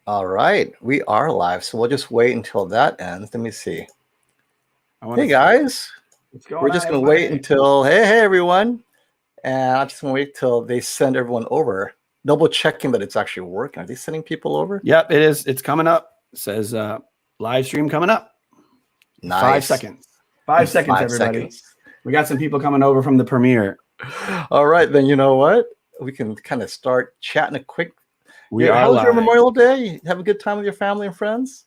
All right, we are live, so we'll just wait until that ends. Let me see. Hey guys, we're just gonna wait until hey everyone, and I'm just gonna wait till they send everyone over. Double checking that it's actually working. Are they sending people over? Yep, it is. It's coming up. It says live stream coming up. Nice. 5 seconds. 5 seconds, everybody. We got some people coming over from the premiere. All right, then you know what? We can kind of start chatting a quick. How was your Memorial Day? Have a good time with your family and friends?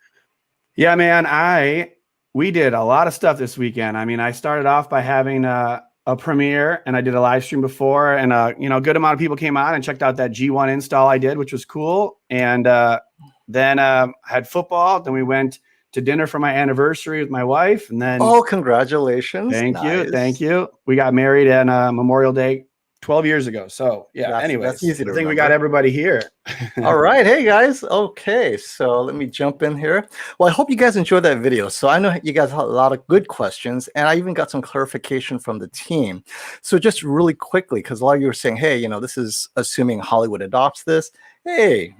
Yeah, man. We did a lot of stuff this weekend. I mean, I started off by having a premiere, and I did a live stream before, and a good amount of people came out and checked out that G1 install I did, which was cool. And then had football. Then we went to dinner for my anniversary with my wife, and then congratulations! Thank you. We got married on Memorial Day 12 years ago. So yeah, anyways, that's easy to I think we got everybody here. All right. Hey guys. Okay. So let me jump in here. Well, I hope you guys enjoyed that video. So I know you guys had a lot of good questions, and I even got some clarification from the team. So just really quickly, because a lot of you were saying, hey, this is assuming Hollywood adopts this. Hey,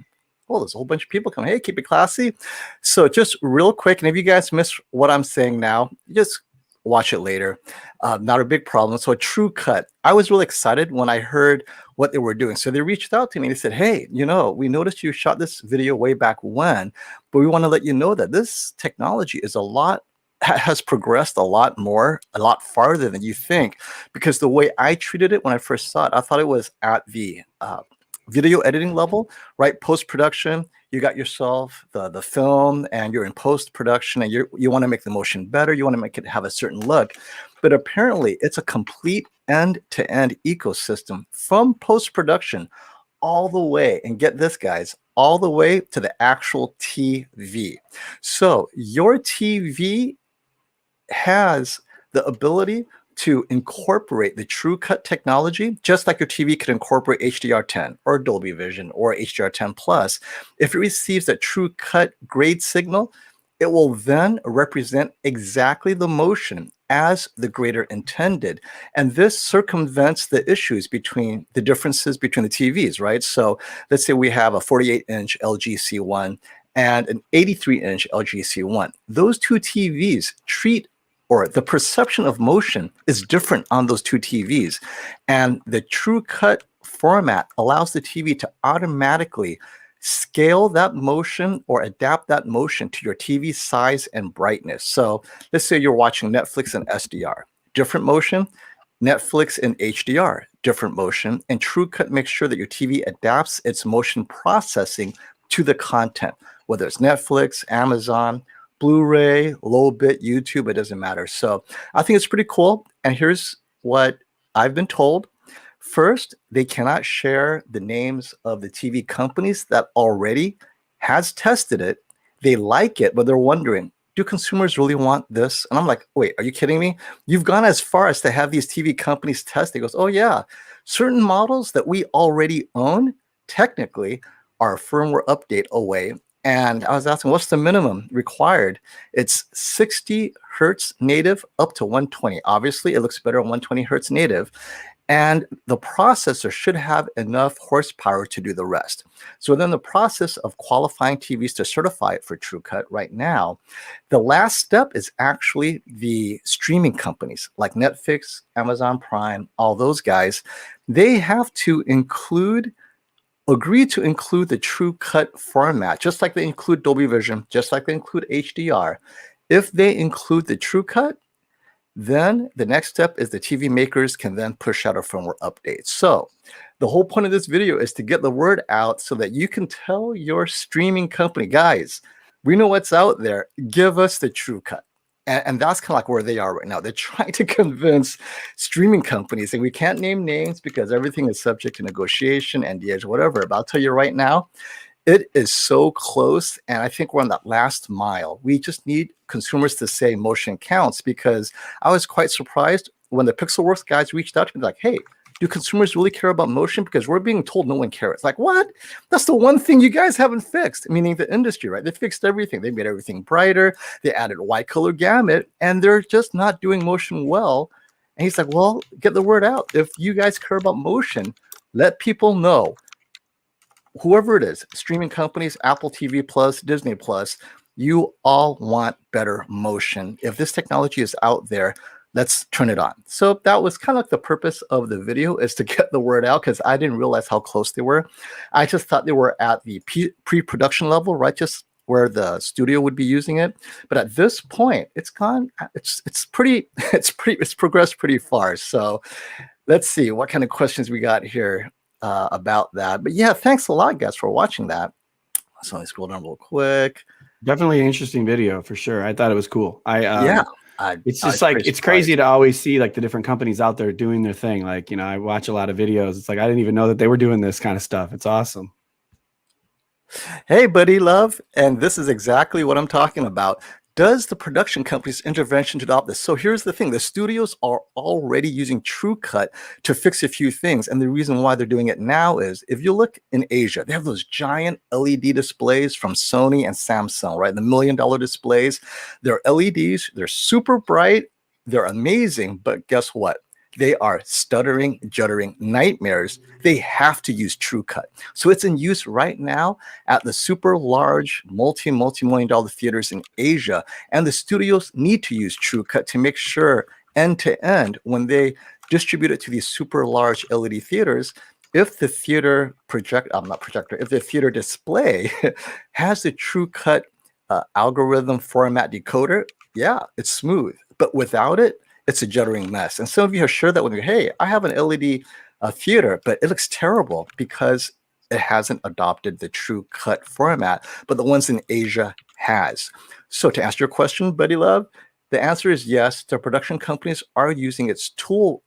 well, there's a whole bunch of people coming. Hey, keep it classy. So just real quick, and if you guys miss what I'm saying now, just watch it later. Not a big problem. So TrueCut, I was really excited when I heard what they were doing. So they reached out to me and they said, hey, we noticed you shot this video way back when, but we want to let you know that this technology is has progressed a lot farther than you think, because the way I treated it when I first saw it, I thought it was at the video editing level, right? Post-production, you got yourself the film, and you're in post-production, and you want to make the motion better, you want to make it have a certain look. But apparently it's a complete end-to-end ecosystem from post-production all the way, and get this guys, all the way to the actual TV. So your TV has the ability to incorporate the TrueCut technology, just like your TV could incorporate HDR10 or Dolby Vision or HDR10 Plus. If it receives that TrueCut grade signal, it will then represent exactly the motion as the grader intended. And this circumvents the issues between the differences between the TVs, right? So let's say we have a 48-inch LG C1 and an 83-inch LG C1. Those two TVs the perception of motion is different on those two TVs. And the TrueCut format allows the TV to automatically scale that motion or adapt that motion to your TV size and brightness. So let's say you're watching Netflix in SDR, different motion, Netflix in HDR, different motion, and TrueCut makes sure that your TV adapts its motion processing to the content, whether it's Netflix, Amazon, Blu-ray, low bit, YouTube, it doesn't matter. So I think it's pretty cool. And here's what I've been told. First, they cannot share the names of the TV companies that already has tested it. They like it, but they're wondering, do consumers really want this? And I'm like, wait, are you kidding me? You've gone as far as to have these TV companies test. It goes, oh yeah, certain models that we already own technically are a firmware update away. And I was asking, what's the minimum required? It's 60 hertz native up to 120. Obviously, it looks better on 120 hertz native. And the processor should have enough horsepower to do the rest. So then the process of qualifying TVs to certify it for TrueCut right now, the last step is actually the streaming companies like Netflix, Amazon Prime, all those guys. They have to agree to include the TrueCut format, just like they include Dolby Vision, just like they include HDR. If they include the TrueCut, then the next step is the TV makers can then push out a firmware update. So the whole point of this video is to get the word out so that you can tell your streaming company, guys, we know what's out there, give us the TrueCut. And that's kind of like where they are right now. They're trying to convince streaming companies, and we can't name names because everything is subject to negotiation, NDAs, whatever. But I'll tell you right now, it is so close. And I think we're on that last mile. We just need consumers to say motion counts, because I was quite surprised when the Pixelworks guys reached out to me like, hey, do consumers really care about motion? Because we're being told no one cares. Like, what? That's the one thing you guys haven't fixed, meaning the industry, right? They fixed everything. They made everything brighter. They added white color gamut, and they're just not doing motion well. And he's like, well, get the word out. If you guys care about motion, let people know. whoever it is, streaming companies, Apple TV Plus, Disney Plus, you all want better motion. If this technology is out there, let's turn it on. So that was kind of like the purpose of the video, is to get the word out, because I didn't realize how close they were. I just thought they were at the pre-production level, right? Just where the studio would be using it. But at this point, it's progressed pretty far. So let's see what kind of questions we got here about that. But yeah, thanks a lot, guys, for watching that. So let me scroll down real quick. Definitely an interesting video for sure. I thought it was cool. It's just like, it's crazy to always see like the different companies out there doing their thing. Like, you know, I watch a lot of videos. It's like, I didn't even know that they were doing this kind of stuff. It's awesome. Hey, buddy love. And this is exactly what I'm talking about. Does the production company's intervention to adopt this? So here's the thing. The studios are already using TrueCut to fix a few things. And the reason why they're doing it now is, if you look in Asia, they have those giant LED displays from Sony and Samsung, right? The $1 million displays. They're LEDs. They're super bright. They're amazing. But guess what? They are stuttering, juddering nightmares. They have to use TrueCut. So it's in use right now at the super large, multi-million dollar theaters in Asia. And the studios need to use TrueCut to make sure end to end, when they distribute it to these super large LED theaters, if the theater if the theater display has the TrueCut algorithm format decoder, yeah, it's smooth. But without it, it's a juddering mess. And some of you have shared that with me. Hey, I have an LED theater, but it looks terrible because it hasn't adopted the TrueCut format, but the ones in Asia has. So to answer your question, buddy love, the answer is yes. The production companies are using its tool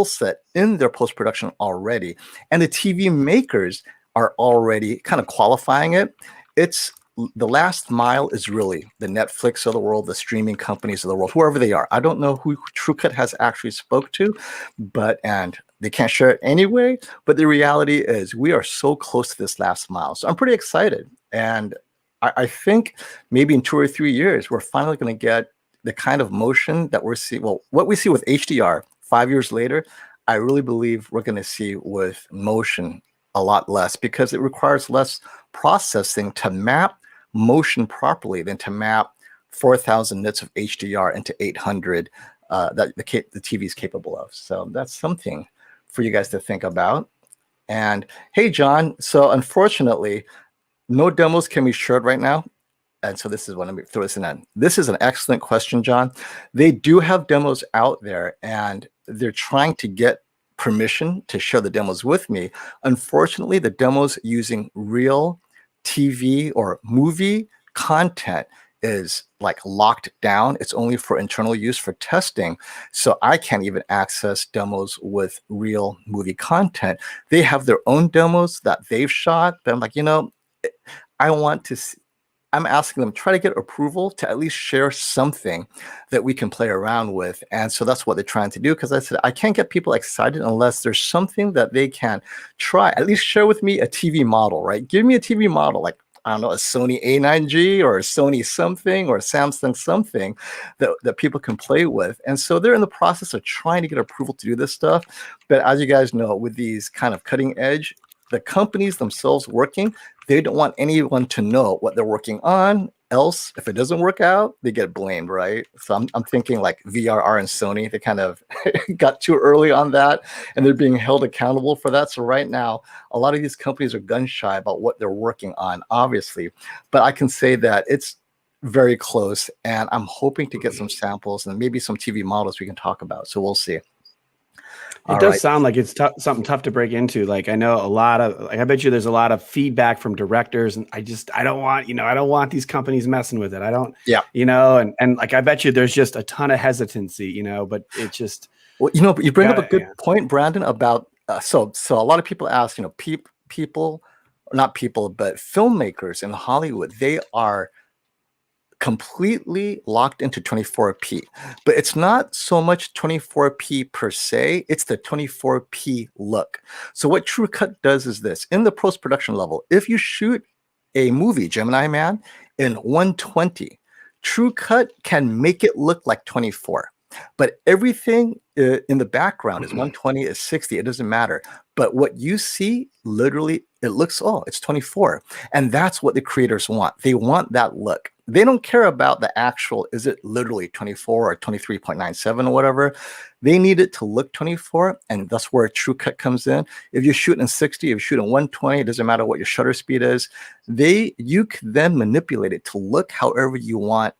set in their post-production already. And the TV makers are already kind of qualifying it. It's the last mile is really the Netflix of the world, the streaming companies of the world, whoever they are. I don't know who TrueCut has actually spoke to, and they can't share it anyway. But the reality is we are so close to this last mile. So I'm pretty excited. And I think maybe in 2 or 3 years, we're finally going to get the kind of motion that we're seeing. Well, what we see with HDR 5 years later, I really believe we're going to see with motion a lot less, because it requires less processing to map motion properly than to map 4,000 nits of HDR into 800 that the TV is capable of. So that's something for you guys to think about. And hey, John, so unfortunately, no demos can be shared right now. And so this is what, let me throw this in. This is an excellent question, John. They do have demos out there, and they're trying to get permission to share the demos with me. Unfortunately, the demos using real TV or movie content is like locked down. It's only for internal use for testing. So I can't even access demos with real movie content. They have their own demos that they've shot, but I'm like, you know, I want to see, I'm asking them, try to get approval to at least share something that we can play around with. And so that's what they're trying to do. Because I said, I can't get people excited unless there's something that they can try. At least share with me a TV model, right? Give me a TV model, like, I don't know, a Sony A9G or a Sony something or a Samsung something that people can play with. And so they're in the process of trying to get approval to do this stuff. But as you guys know, with these kind of cutting edge, the companies themselves working, they don't want anyone to know what they're working on. Else, if it doesn't work out, they get blamed, right? So I'm thinking like VRR and Sony, they kind of got too early on that, and they're being held accountable for that. So right now, a lot of these companies are gun shy about what they're working on, obviously. But I can say that it's very close, and I'm hoping to get some samples and maybe some TV models we can talk about. So we'll see. It does sound like it's something tough to break into. Like, I know a lot of, like, I bet you there's a lot of feedback from directors, and I don't want, I don't want these companies messing with it. I don't, and like, I bet you there's just a ton of hesitancy, but it just. Well, but you bring up a good point, Brandon, about, so a lot of people ask, people, not people, but filmmakers in Hollywood, they are completely locked into 24p, but it's not so much 24p per se, it's the 24p look. So what TrueCut does is this: in the post-production level, if you shoot a movie, Gemini Man, in 120, TrueCut can make it look like 24. but everything in the background is 120, is 60, it doesn't matter. But what you see, literally, it looks, oh, it's 24. And that's what the creators want. They want that look. They don't care about the actual, is it literally 24 or 23.97 or whatever. They need it to look 24, and that's where TrueCut comes in. If you're shooting 60, if you're shooting 120, it doesn't matter what your shutter speed is. You can then manipulate it to look however you want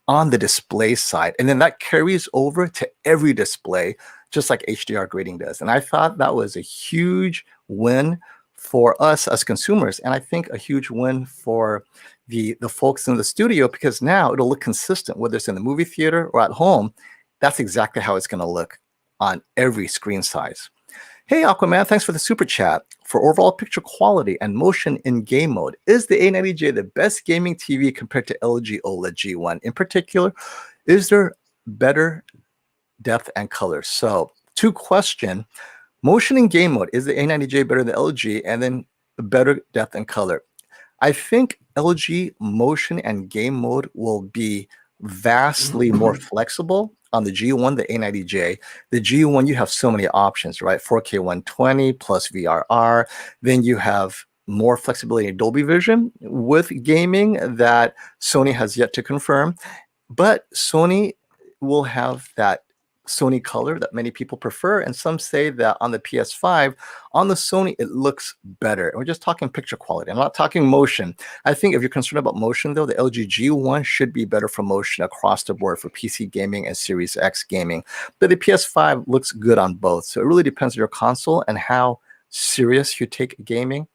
on the display side. And then that carries over to every display, just like HDR grading does. And I thought that was a huge win for us as consumers. And I think a huge win for the folks in the studio, because now it'll look consistent, whether it's in the movie theater or at home. That's exactly how it's going to look on every screen size. Hey, Aquaman, thanks for the super chat. For overall picture quality and motion in game mode, is the A90J the best gaming TV compared to LG OLED G1? In particular, is there better depth and color? So, two question. Motion in game mode, is the A90J better than LG? And then better depth and color. I think LG motion and game mode will be vastly more flexible on the G1, the A90J. The G1, you have so many options, right? 4K 120 plus VRR. Then you have more flexibility in Dolby Vision with gaming that Sony has yet to confirm. But Sony will have that Sony color that many people prefer. And some say that on the PS5, on the Sony, it looks better. We're just talking picture quality. I'm not talking motion. I think if you're concerned about motion, though, the LG G1 should be better for motion across the board for PC gaming and Series X gaming. But the PS5 looks good on both. So it really depends on your console and how serious you take gaming.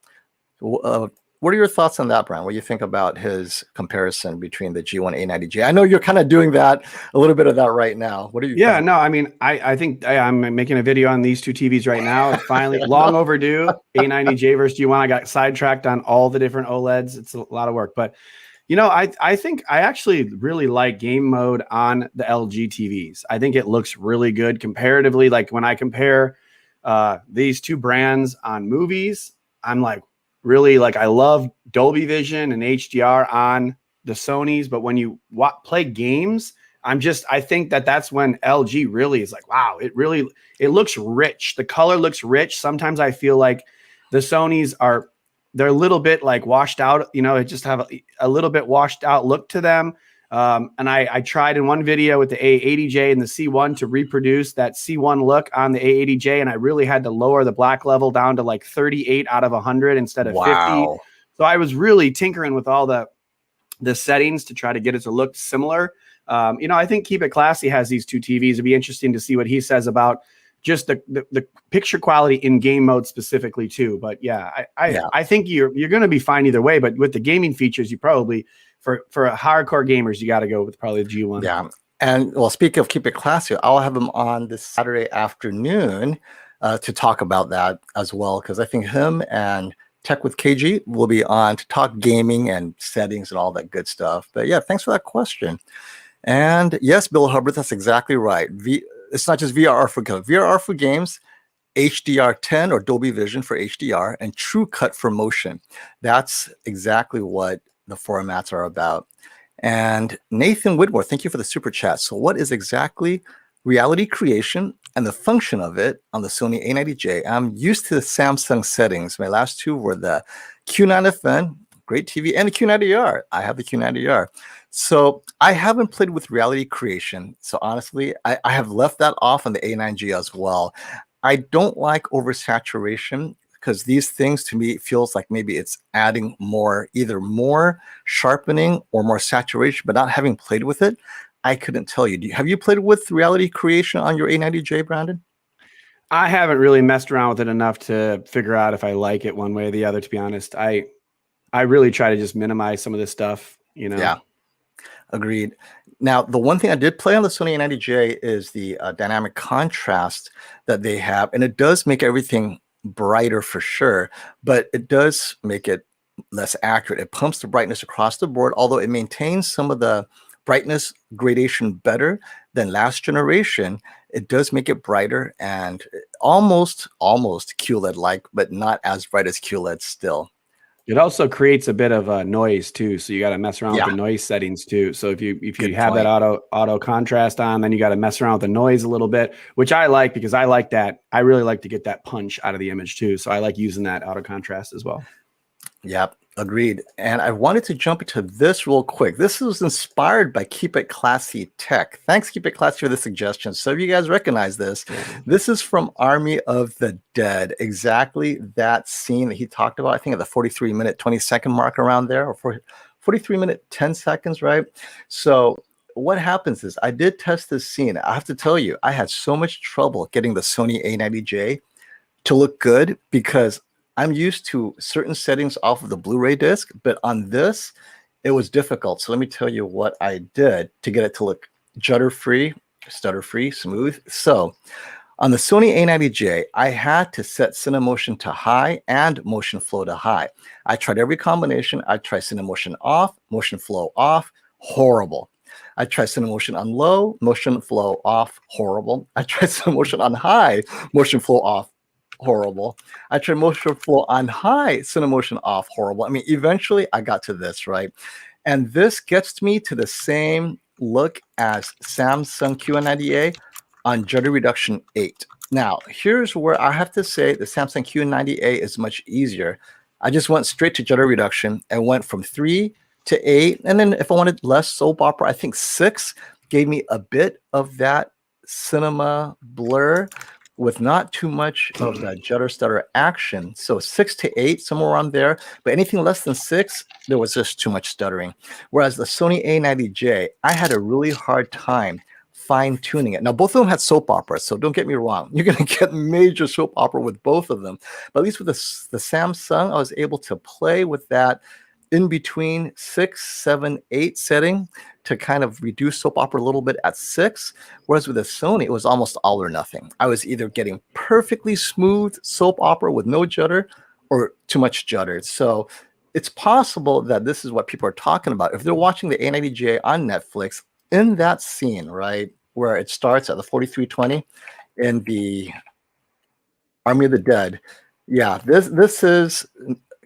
What are your thoughts on that, Brian? What do you think about his comparison between the G1 A90J? I know you're kind of doing that, a little bit of that right now. What are you? Yeah, no, I mean, I think I'm making a video on these two TVs right now. It's finally long overdue. A90J versus G1. I got sidetracked on all the different OLEDs. It's a lot of work, but you know, I think I actually really like game mode on the LG TVs. I think it looks really good comparatively. Like when I compare these two brands on movies, I'm like, really, like, I love Dolby Vision and HDR on the Sonys, but when you play games, I think that's when LG really is like, wow, it looks rich. The color looks rich. Sometimes I feel like the Sonys they're a little bit like washed out, you know, it just have a little bit washed out look to them. And I tried in one video with the A80J and the C1 to reproduce that C1 look on the A80J, and I really had to lower the black level down to like 38 out of 100 instead of 50. So I was really tinkering with all the settings to try to get it to look similar. You know, I think Keep It Classy has these two TVs. It'd be interesting to see what he says about just the picture quality in game mode specifically too. But yeah, I think you're going to be fine either way. But with the gaming features, you probably for hardcore gamers, you got to go with probably the G1. Yeah. And well, speaking of Keep It Classy, I'll have him on this Saturday afternoon to talk about that as well, because I think him and Tech with KG will be on to talk gaming and settings and all that good stuff. But yeah, thanks for that question. And yes, Bill Hubbard, that's exactly right. It's not just VRR for games, HDR10 or Dolby Vision for HDR, and TrueCut for motion. That's exactly what the formats are about. And Nathan Whitmore, thank you for the super chat. So what is exactly reality creation and the function of it on the Sony A90J? I'm used to the Samsung settings. My last two were the Q9FN, great TV, and the Q90R. I have the Q90R. So I haven't played with reality creation. So honestly, I have left that off on the A9G as well. I don't like oversaturation, because these things to me feels like maybe it's adding either more sharpening or more saturation, but not having played with it, I couldn't tell you. Have you played with reality creation on your A90J, Brandon? I haven't really messed around with it enough to figure out if I like it one way or the other, to be honest. I really try to just minimize some of this stuff, you know? Yeah, agreed. Now, the one thing I did play on the Sony A90J is the dynamic contrast that they have, and it does make everything brighter for sure, but it does make it less accurate. It pumps the brightness across the board, although it maintains some of the brightness gradation better than last generation. It does make it brighter and almost QLED-like, but not as bright as QLED still. It also creates a bit of a noise too, so you got to mess around Yeah, with the noise settings too. So if you good have that point. auto contrast on, then you got to mess around with the noise a little bit, which I like because I like that. I really like to get that punch out of the image too, so I like using that auto contrast as well. Yep, agreed. And I wanted to jump into this real quick. This was inspired by Keep It Classy Tech. Thanks, Keep It Classy, for the suggestion. So if you guys recognize this, this is from Army of the Dead. Exactly that scene that he talked about, I think at the 43-minute, 20-second mark around there, or 43-minute, 10 seconds, right? So what happens is I did test this scene. I have to tell you, I had so much trouble getting the Sony A90J to look good because I'm used to certain settings off of the Blu-ray disc, but on this, it was difficult. So let me tell you what I did to get it to look judder-free, stutter-free, smooth. So on the Sony A90J, I had to set Cinemotion to high and motion flow to high. I tried every combination. I tried Cinemotion off, motion flow off, horrible. I tried Cinemotion on low, motion flow off, horrible. I tried Cinemotion on high, motion flow off, horrible. I tried motion flow on high, Cinemotion off, horrible. I mean, eventually I got to this, right? And this gets me to the same look as Samsung Q90A on Judder Reduction 8. Now, here's where I have to say the Samsung Q90A is much easier. I just went straight to Judder Reduction and went from 3 to 8. And then if I wanted less soap opera, I think 6 gave me a bit of that cinema blur with not too much of that judder stutter action. So 6 to 8, somewhere around there. But anything less than 6, there was just too much stuttering. Whereas the Sony A90J, I had a really hard time fine-tuning it. Now, both of them had soap opera, so don't get me wrong. You're going to get major soap opera with both of them. But at least with the Samsung, I was able to play with that in between 6, 7, 8 setting to kind of reduce soap opera a little bit at 6. Whereas with the Sony, it was almost all or nothing. I was either getting perfectly smooth soap opera with no judder or too much judder. So it's possible that this is what people are talking about. If they're watching the A90J on Netflix, in that scene, right, where it starts at the 4320 in the Army of the Dead, yeah, this is,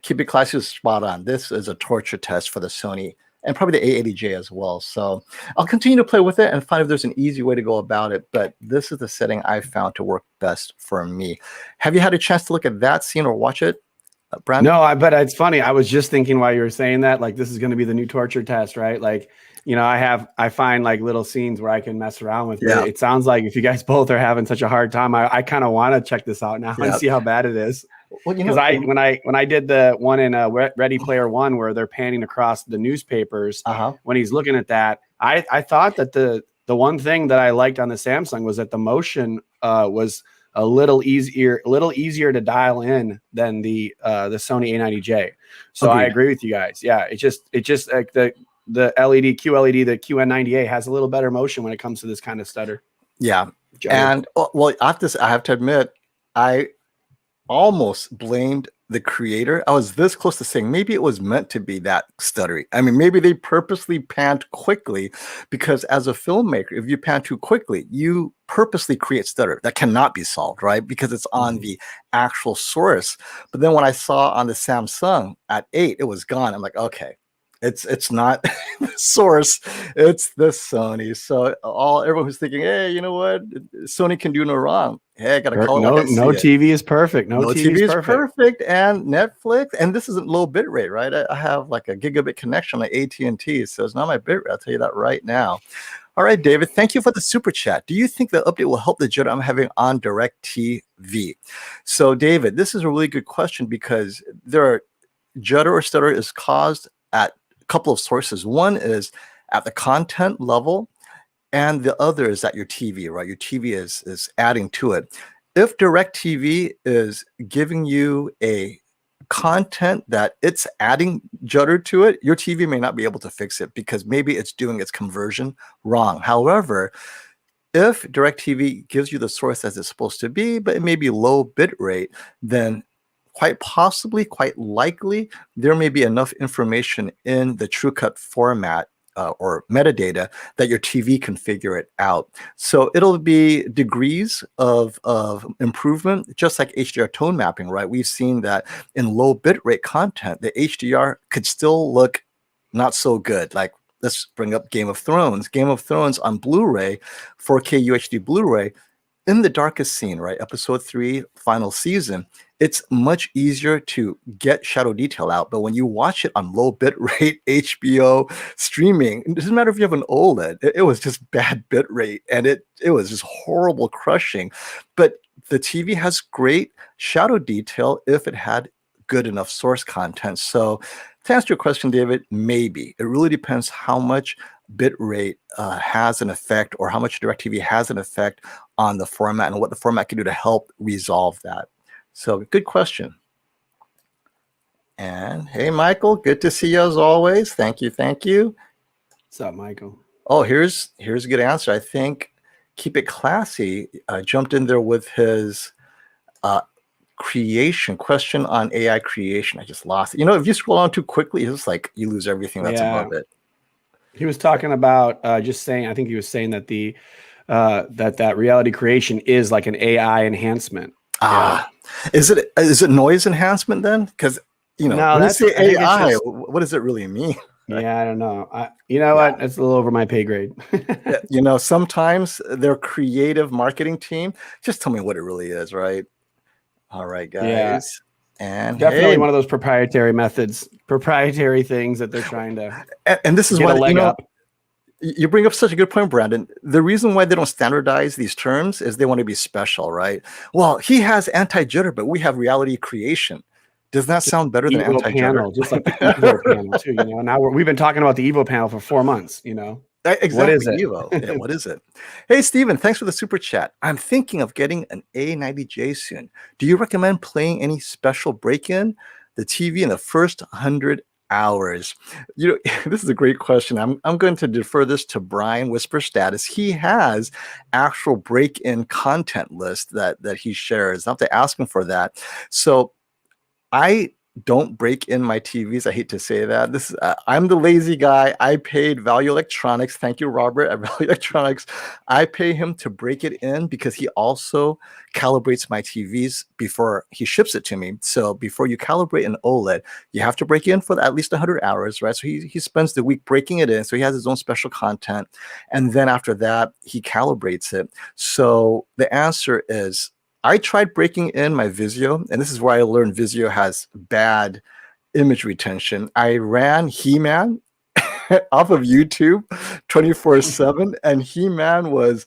Keep It Classy is spot on. This is a torture test for the Sony and probably the A80J as well. So I'll continue to play with it and find if there's an easy way to go about it. But this is the setting I found to work best for me. Have you had a chance to look at that scene or watch it, Brandon? No, but it's funny. I was just thinking while you were saying that, like, this is going to be the new torture test, right? Like, you know, I find like little scenes where I can mess around with it. It sounds like if you guys both are having such a hard time, I kind of want to check this out now and see how bad it is. Well, you Because know, when I did the one in Ready Player One where they're panning across the newspapers, when he's looking at that, I thought that the one thing that I liked on the Samsung was that the motion was a little easier to dial in than the Sony A90J. So agreed. I agree with you guys. Yeah, it just like the QLED, the QN90A has a little better motion when it comes to this kind of stutter. Yeah, Judder. and well, I have to admit, I almost blamed the creator. I was this close to saying maybe it was meant to be that stuttery. I mean, maybe they purposely panned quickly because as a filmmaker, if you pan too quickly, you purposely create stutter that cannot be solved, right? Because it's on the actual source. But then when I saw on the Samsung at 8, it was gone. I'm like, okay, it's not the source, it's the Sony. So everyone who's thinking, hey, you know what, Sony can do no wrong. Hey, I gotta call it. No TV is perfect. No TV is perfect. And Netflix, and this isn't low bit rate, right? I have like a gigabit connection on AT&T, so it's not my bit rate. I'll tell you that right now. All right, David, thank you for the super chat. Do you think the update will help the judder I'm having on DirecTV? So, David, this is a really good question because there are judder or stutter is caused at a couple of sources. One is at the content level, and the other is at your TV, right? Your TV is adding to it. If DirecTV is giving you a content that it's adding judder to it, your TV may not be able to fix it because maybe it's doing its conversion wrong. However, if DirecTV gives you the source as it's supposed to be, but it may be low bit rate, then quite possibly, quite likely, there may be enough information in the TrueCut format or metadata that your TV can figure it out. So it'll be degrees of improvement, just like HDR tone mapping, right? We've seen that in low bitrate content, the HDR could still look not so good. Like, let's bring up Game of Thrones. Game of Thrones on Blu-ray, 4K UHD Blu-ray, in the darkest scene, right? Episode 3, final season, it's much easier to get shadow detail out. But when you watch it on low bit rate HBO streaming, it doesn't matter if you have an OLED, it was just bad bit rate, and it was just horrible crushing. But the TV has great shadow detail if it had good enough source content. So to answer your question, David, maybe. It really depends how much bit rate has an effect, or how much DirecTV has an effect on the format and what the format can do to help resolve that. So good question. And hey, Michael, good to see you as always. Thank you. Thank you. What's up, Michael? Oh, here's a good answer. I think Keep It Classy jumped in there with his creation question on AI creation. I just lost it. You know, if you scroll on too quickly, it's just like you lose everything that's above it. He was talking about just saying, I think he was saying that the that reality creation is like an AI enhancement. Is it noise enhancement then? Because, you know, when you say AI, what does it really mean? Yeah, I don't know. You know what? It's a little over my pay grade. You know, sometimes their creative marketing team, just tell me what it really is, right? All right, guys. Yeah. And definitely one of those proprietary methods, proprietary things that they're trying to and this is get why, a leg up. You bring up such a good point, Brandon. The reason why they don't standardize these terms is they want to be special, right? Well, he has anti-jitter, but we have reality creation. Does that sound better than anti-jitter? Just like the Evo panel too, you know. Now we've been talking about the Evo panel for 4 months, you know. Exactly. What is it? Evo. Yeah, what is it? Hey, Steven, thanks for the super chat. I'm thinking of getting an A90J soon. Do you recommend playing any special break-in the TV in the first 100 hours? You know, this is a great question. I'm going to defer this to Brian Whisper Status. He has actual break-in content list that he shares. I'll have to ask him for that. So I don't break in my TVs. I hate to say that. This is I'm the lazy guy. I paid Value Electronics. Thank you, Robert, at Value Electronics. I pay him to break it in because he also calibrates my TVs before he ships it to me. So before you calibrate an OLED, you have to break in for at least 100 hours, right? So he spends the week breaking it in. So he has his own special content. And then after that, he calibrates it. So the answer is, I tried breaking in my Vizio, and this is where I learned Vizio has bad image retention. I ran He-Man off of YouTube 24/7, and He-Man was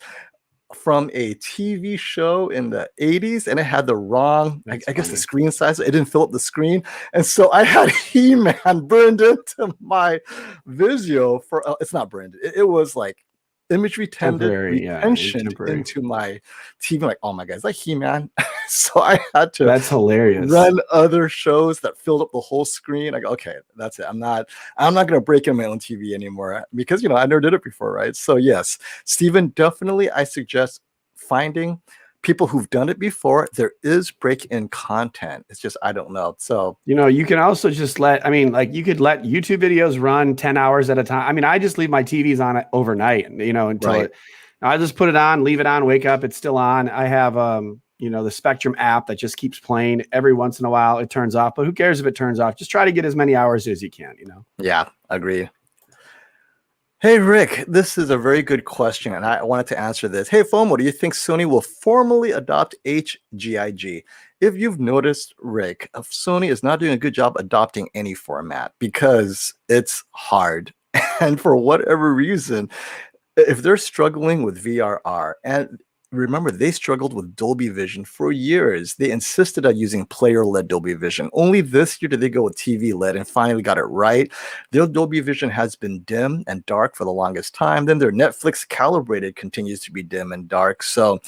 from a TV show in the 80s, and it had the wrong, I guess, the screen size. It didn't fill up the screen. And so I had He-Man burned into my Vizio for, it's not burned. It was like image retention into my TV. Like, oh my God, it's like He-Man. So I had to run other shows that filled up the whole screen. I go, okay, that's it. I'm not going to break in my own TV anymore because, you know, I never did it before, right? So yes, Stephen, definitely I suggest finding people who've done it before. There is break-in content. It's just, I don't know. So, you know, you can also just you could let YouTube videos run 10 hours at a time. I mean, I just leave my TVs on it overnight, you know, until I just put it on, leave it on, wake up, it's still on. I have, you know, the Spectrum app that just keeps playing. Every once in a while it turns off, but who cares if it turns off? Just try to get as many hours as you can, you know? Yeah, agree. Hey, Rick, this is a very good question, and I wanted to answer this. Hey, FOMO, do you think Sony will formally adopt HGIG? If you've noticed, Rick, Sony is not doing a good job adopting any format because it's hard. And for whatever reason, if they're struggling with VRR, and remember, they struggled with Dolby Vision for years. They insisted on using player-led Dolby Vision. Only this year did they go with TV-led and finally got it right. Their Dolby Vision has been dim and dark for the longest time. Then their Netflix calibrated continues to be dim and dark. So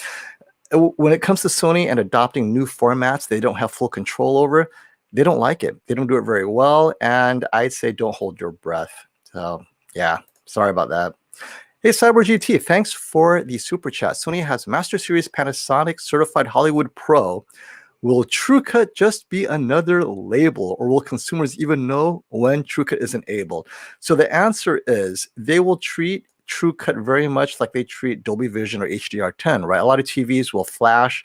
when it comes to Sony and adopting new formats they don't have full control over, they don't like it. They don't do it very well. And I'd say don't hold your breath. So yeah, sorry about that. Hey, Cyber GT, thanks for the super chat. Sony has Master Series Panasonic Certified Hollywood Pro Will TrueCut just be another label, or will consumers even know when TrueCut is enabled? So the answer is they will treat TrueCut very much like they treat Dolby Vision or HDR10, right? A lot of TVs will flash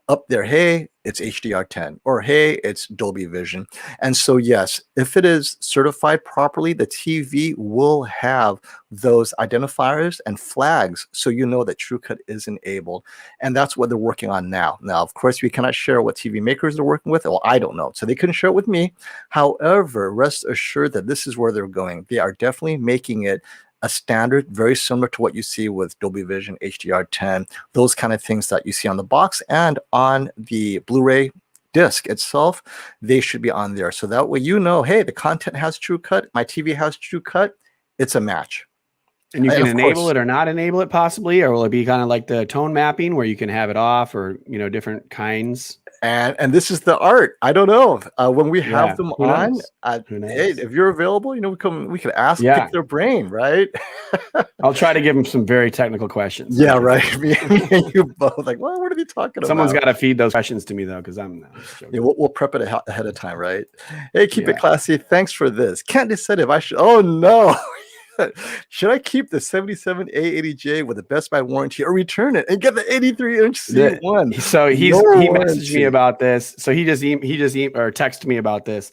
up there, hey, it's HDR10, or hey, it's Dolby Vision. And so, yes, if it is certified properly, the TV will have those identifiers and flags so you know that TrueCut is enabled. And that's what they're working on now. Now, of course, we cannot share what TV makers they're working with. Well, I don't know. So they couldn't share it with me. However, rest assured that this is where they're going. They are definitely making it a standard very similar to what you see with Dolby Vision, HDR10, those kind of things that you see on the box and on the Blu-ray disc itself. They should be on there. So that way you know, hey, the content has TrueCut, my TV has TrueCut, it's a match. And you can enable it or not enable it possibly, or will it be kind of like the tone mapping where you can have it off, or, you know, different kinds? And this is the art. I don't know when we have them on. Hey, if you're available, you know, we can ask, pick their brain, right? I'll try to give them some very technical questions. Yeah, right. Me and you both like, well, what are they talking about? Someone's got to feed those questions to me though, because I'm not. Yeah, we'll prep it ahead of time, right? Hey, keep it classy. Thanks for this. Can't decide if I should. Oh no. Should I keep the 77A80J with the Best Buy warranty or return it and get the 83-inch C1? So he messaged me about this. So he just texted me about this,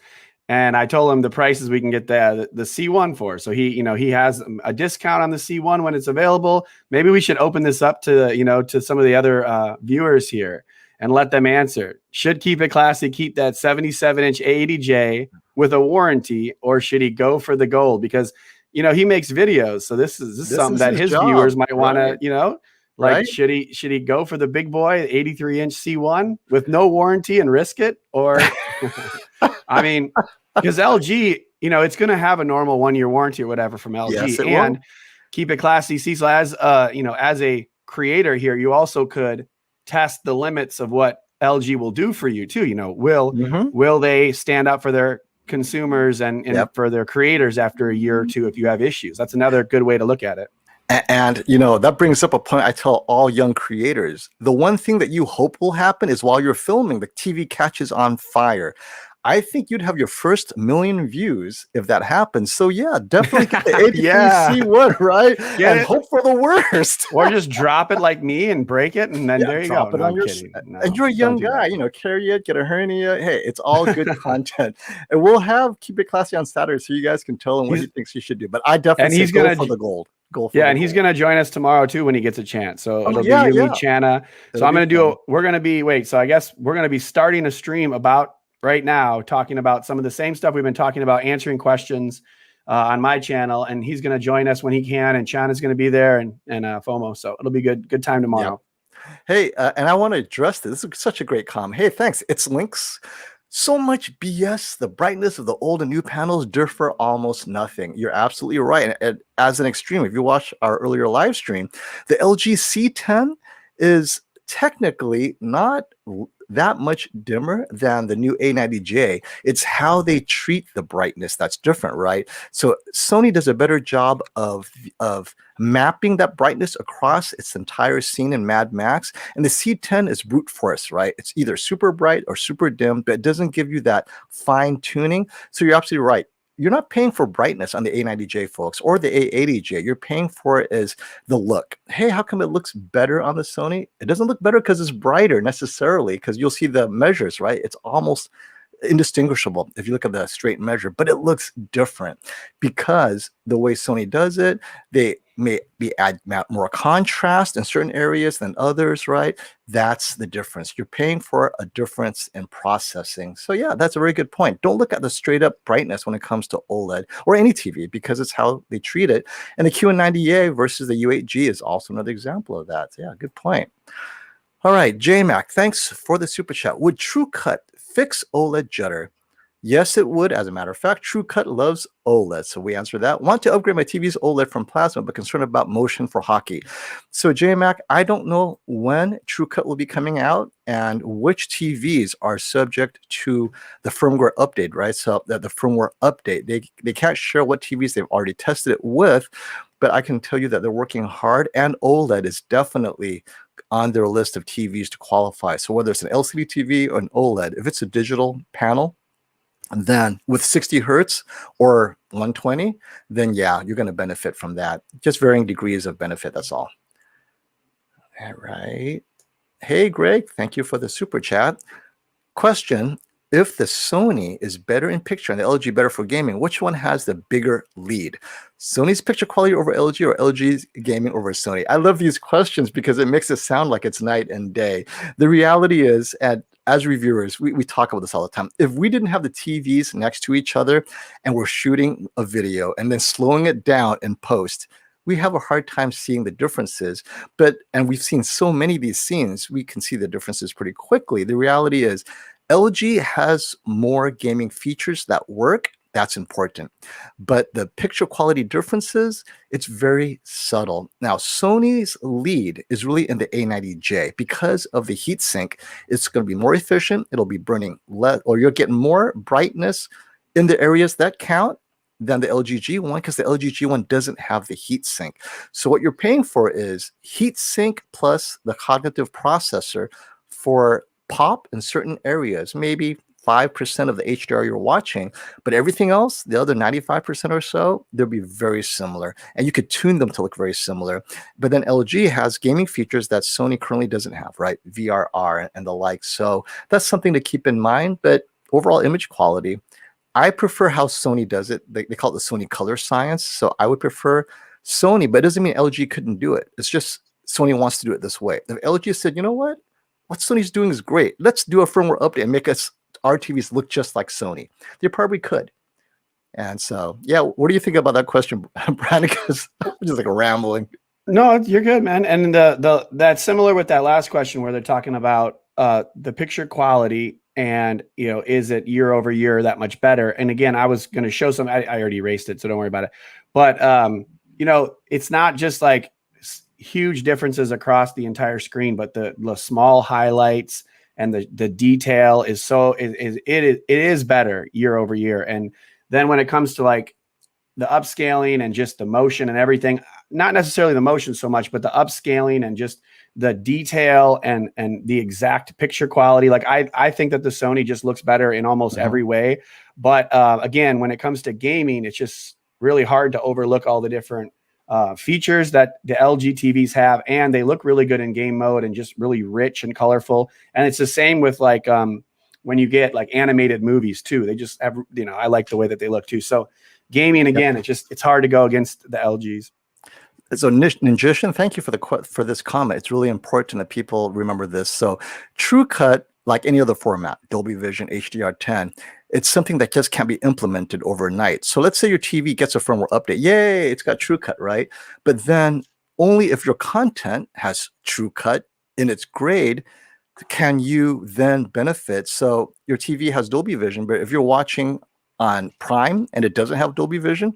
and I told him the prices we can get the C1 for. So he has a discount on the C1 when it's available. Maybe we should open this up to to some of the other viewers here and let them answer. Should Keep It Classy keep that 77-inch A80J with a warranty, or should he go for the gold? Because he makes videos, so this is something that his viewers might want to, should he go for the big boy 83-inch C1 with no warranty and risk it? Or, I mean, because LG, it's going to have a normal 1-year warranty or whatever from LG. Yes, and Keep It Classy, Cecil, as a creator here, you also could test the limits of what LG will do for you too. Will they stand up for their consumers and for their creators after a year or two if you have issues? That's another good way to look at it. And that brings up a point I tell all young creators. The one thing that you hope will happen is while you're filming, the TV catches on fire. I think you'd have your first 1 million views if that happens. So yeah, definitely get the 83C1, right? And hope for the worst. Or just drop it like me and break it, and then there you go. And you're a young guy, carry it, get a hernia. Hey, it's all good content. And we'll have Keep It Classy on Saturday so you guys can tell him what he thinks he should do. But I definitely go for the gold. And he's going to join us tomorrow too when he gets a chance. So it'll be you, me, Chana. So I'm going to so I guess we're going to be starting a stream about right now, talking about some of the same stuff we've been talking about, answering questions on my channel, and he's going to join us when he can, and Chana's going to be there, and FOMO. So it'll be good time tomorrow. Yeah. Hey, and I want to address this. This is such a great comment. Hey, thanks. It's links. So much BS. The brightness of the old and new panels differ almost nothing. You're absolutely right. And as an extreme, if you watch our earlier live stream, the LG C10 is technically not that much dimmer than the new A90J. It's how they treat the brightness that's different, right? So Sony does a better job of mapping that brightness across its entire scene in Mad Max. And the C10 is brute force, right? It's either super bright or super dim, but it doesn't give you that fine tuning. So you're absolutely right. You're not paying for brightness on the A90J, folks, or the A80J. You're paying for it as the look. Hey, how come it looks better on the Sony? It doesn't look better because it's brighter necessarily, because you'll see the measures, right? It's almost indistinguishable if you look at the straight measure, but it looks different because the way Sony does it, they may add more contrast in certain areas than others, right? That's the difference. You're paying for a difference in processing. So yeah, that's a very good point. Don't look at the straight up brightness when it comes to OLED or any TV, because it's how they treat it. And the Q90A versus the U8G is also another example of that. Yeah, good point. All right, JMac, thanks for the super chat. Would TrueCut fix OLED Judder? Yes, it would. As a matter of fact, TrueCut loves OLED. So we answer that. Want to upgrade my TV's OLED from plasma, but concerned about motion for hockey. So JMac, I don't know when TrueCut will be coming out and which TVs are subject to the firmware update, right? So that the firmware update, they can't share what TVs they've already tested it with, but I can tell you that they're working hard, and OLED is definitely on their list of TVs to qualify. So whether it's an LCD TV or an OLED, if it's a digital panel, then with 60 hertz or 120, then yeah, you're going to benefit from that. Just varying degrees of benefit, that's all. All right. Hey, Greg, thank you for the super chat. Question, if the Sony is better in picture and the LG better for gaming, which one has the bigger lead? Sony's picture quality over LG or LG's gaming over Sony? I love these questions because it makes it sound like it's night and day. The reality is, as reviewers, we talk about this all the time. If we didn't have the TVs next to each other and we're shooting a video and then slowing it down in post, we have a hard time seeing the differences. And we've seen so many of these scenes, we can see the differences pretty quickly. The reality is LG has more gaming features that work. That's important. But the picture quality differences, it's very subtle. Now, Sony's lead is really in the A90J. Because of the heat sink, it's going to be more efficient. It'll be burning less, or you'll get more brightness in the areas that count than the LG G1, because the LG G1 doesn't have the heat sink. So what you're paying for is heat sink plus the cognitive processor for pop in certain areas, maybe 5% of the HDR you're watching, but everything else, the other 95% or so, they'll be very similar. And you could tune them to look very similar. But then LG has gaming features that Sony currently doesn't have, right? VRR and the like. So that's something to keep in mind. But overall image quality, I prefer how Sony does it. They call it the Sony color science. So I would prefer Sony, but it doesn't mean LG couldn't do it. It's just Sony wants to do it this way. If LG said, you know what Sony's doing is great. Let's do a firmware update and make our TVs look just like Sony. They probably could. And so, yeah, what do you think about that question, Brandon? Because I'm just like rambling. No, you're good, man. And that's similar with that last question where they're talking about the picture quality and, is it year over year that much better? And again, I was going to show some, I already erased it, so don't worry about it. But, it's not just like huge differences across the entire screen, but the small highlights and the detail is it is better year over year. And then when it comes to like the upscaling and just the motion and everything, not necessarily the motion so much, but the upscaling and just the detail and the exact picture quality. Like I think that the Sony just looks better in almost every way. But again, when it comes to gaming, it's just really hard to overlook all the different features that the LG TVs have, and they look really good in game mode and just really rich and colorful. And it's the same with like when you get like animated movies too. They just have, I like the way that they look too. So gaming, again, it's hard to go against the LGs. So Ninjishan, thank you for this comment. It's really important that people remember this. So TrueCut, like any other format, Dolby Vision, HDR10, it's something that just can't be implemented overnight. So let's say your TV gets a firmware update. Yay, it's got TrueCut, right? But then only if your content has TrueCut in its grade can you then benefit. So your TV has Dolby Vision, but if you're watching on Prime and it doesn't have Dolby Vision,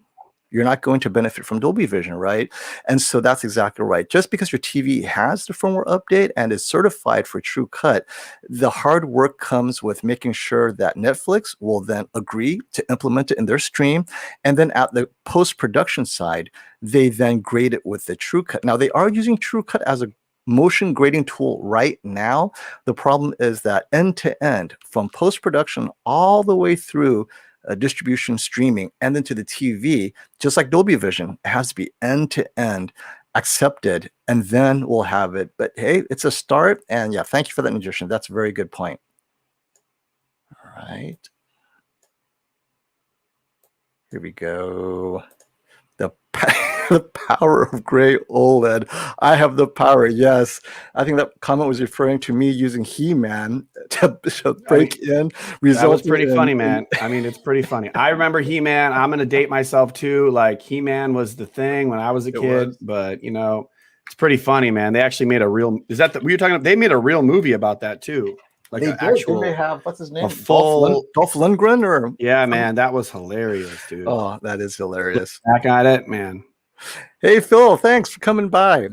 you're not going to benefit from Dolby Vision, right? And so that's exactly right. Just because your TV has the firmware update and is certified for TrueCut, the hard work comes with making sure that Netflix will then agree to implement it in their stream. And then at the post-production side, they then grade it with the TrueCut. Now, they are using TrueCut as a motion grading tool right now. The problem is that end-to-end, from post-production all the way through distribution, streaming, and then to the TV, just like Dolby Vision, it has to be end-to-end accepted, and then we'll have it. But hey, it's a start, and yeah, thank you for that, Magician. That's a very good point. All right. Here we go. The power of gray OLED. I have the power. Yes, I think that comment was referring to me using He-Man to break in. That was pretty funny, man. I mean, it's pretty funny. I remember He-Man. I'm gonna date myself too. Like He-Man was the thing when I was a kid. But it's pretty funny, man. They actually made a real. Is that we were talking about? They made a real movie about that too. Like they actual. They have what's his name? A full Dolph Lundgren or yeah, man. That was hilarious, dude. Oh, that is hilarious. Back at it, man. Hey, Phil, thanks for coming by.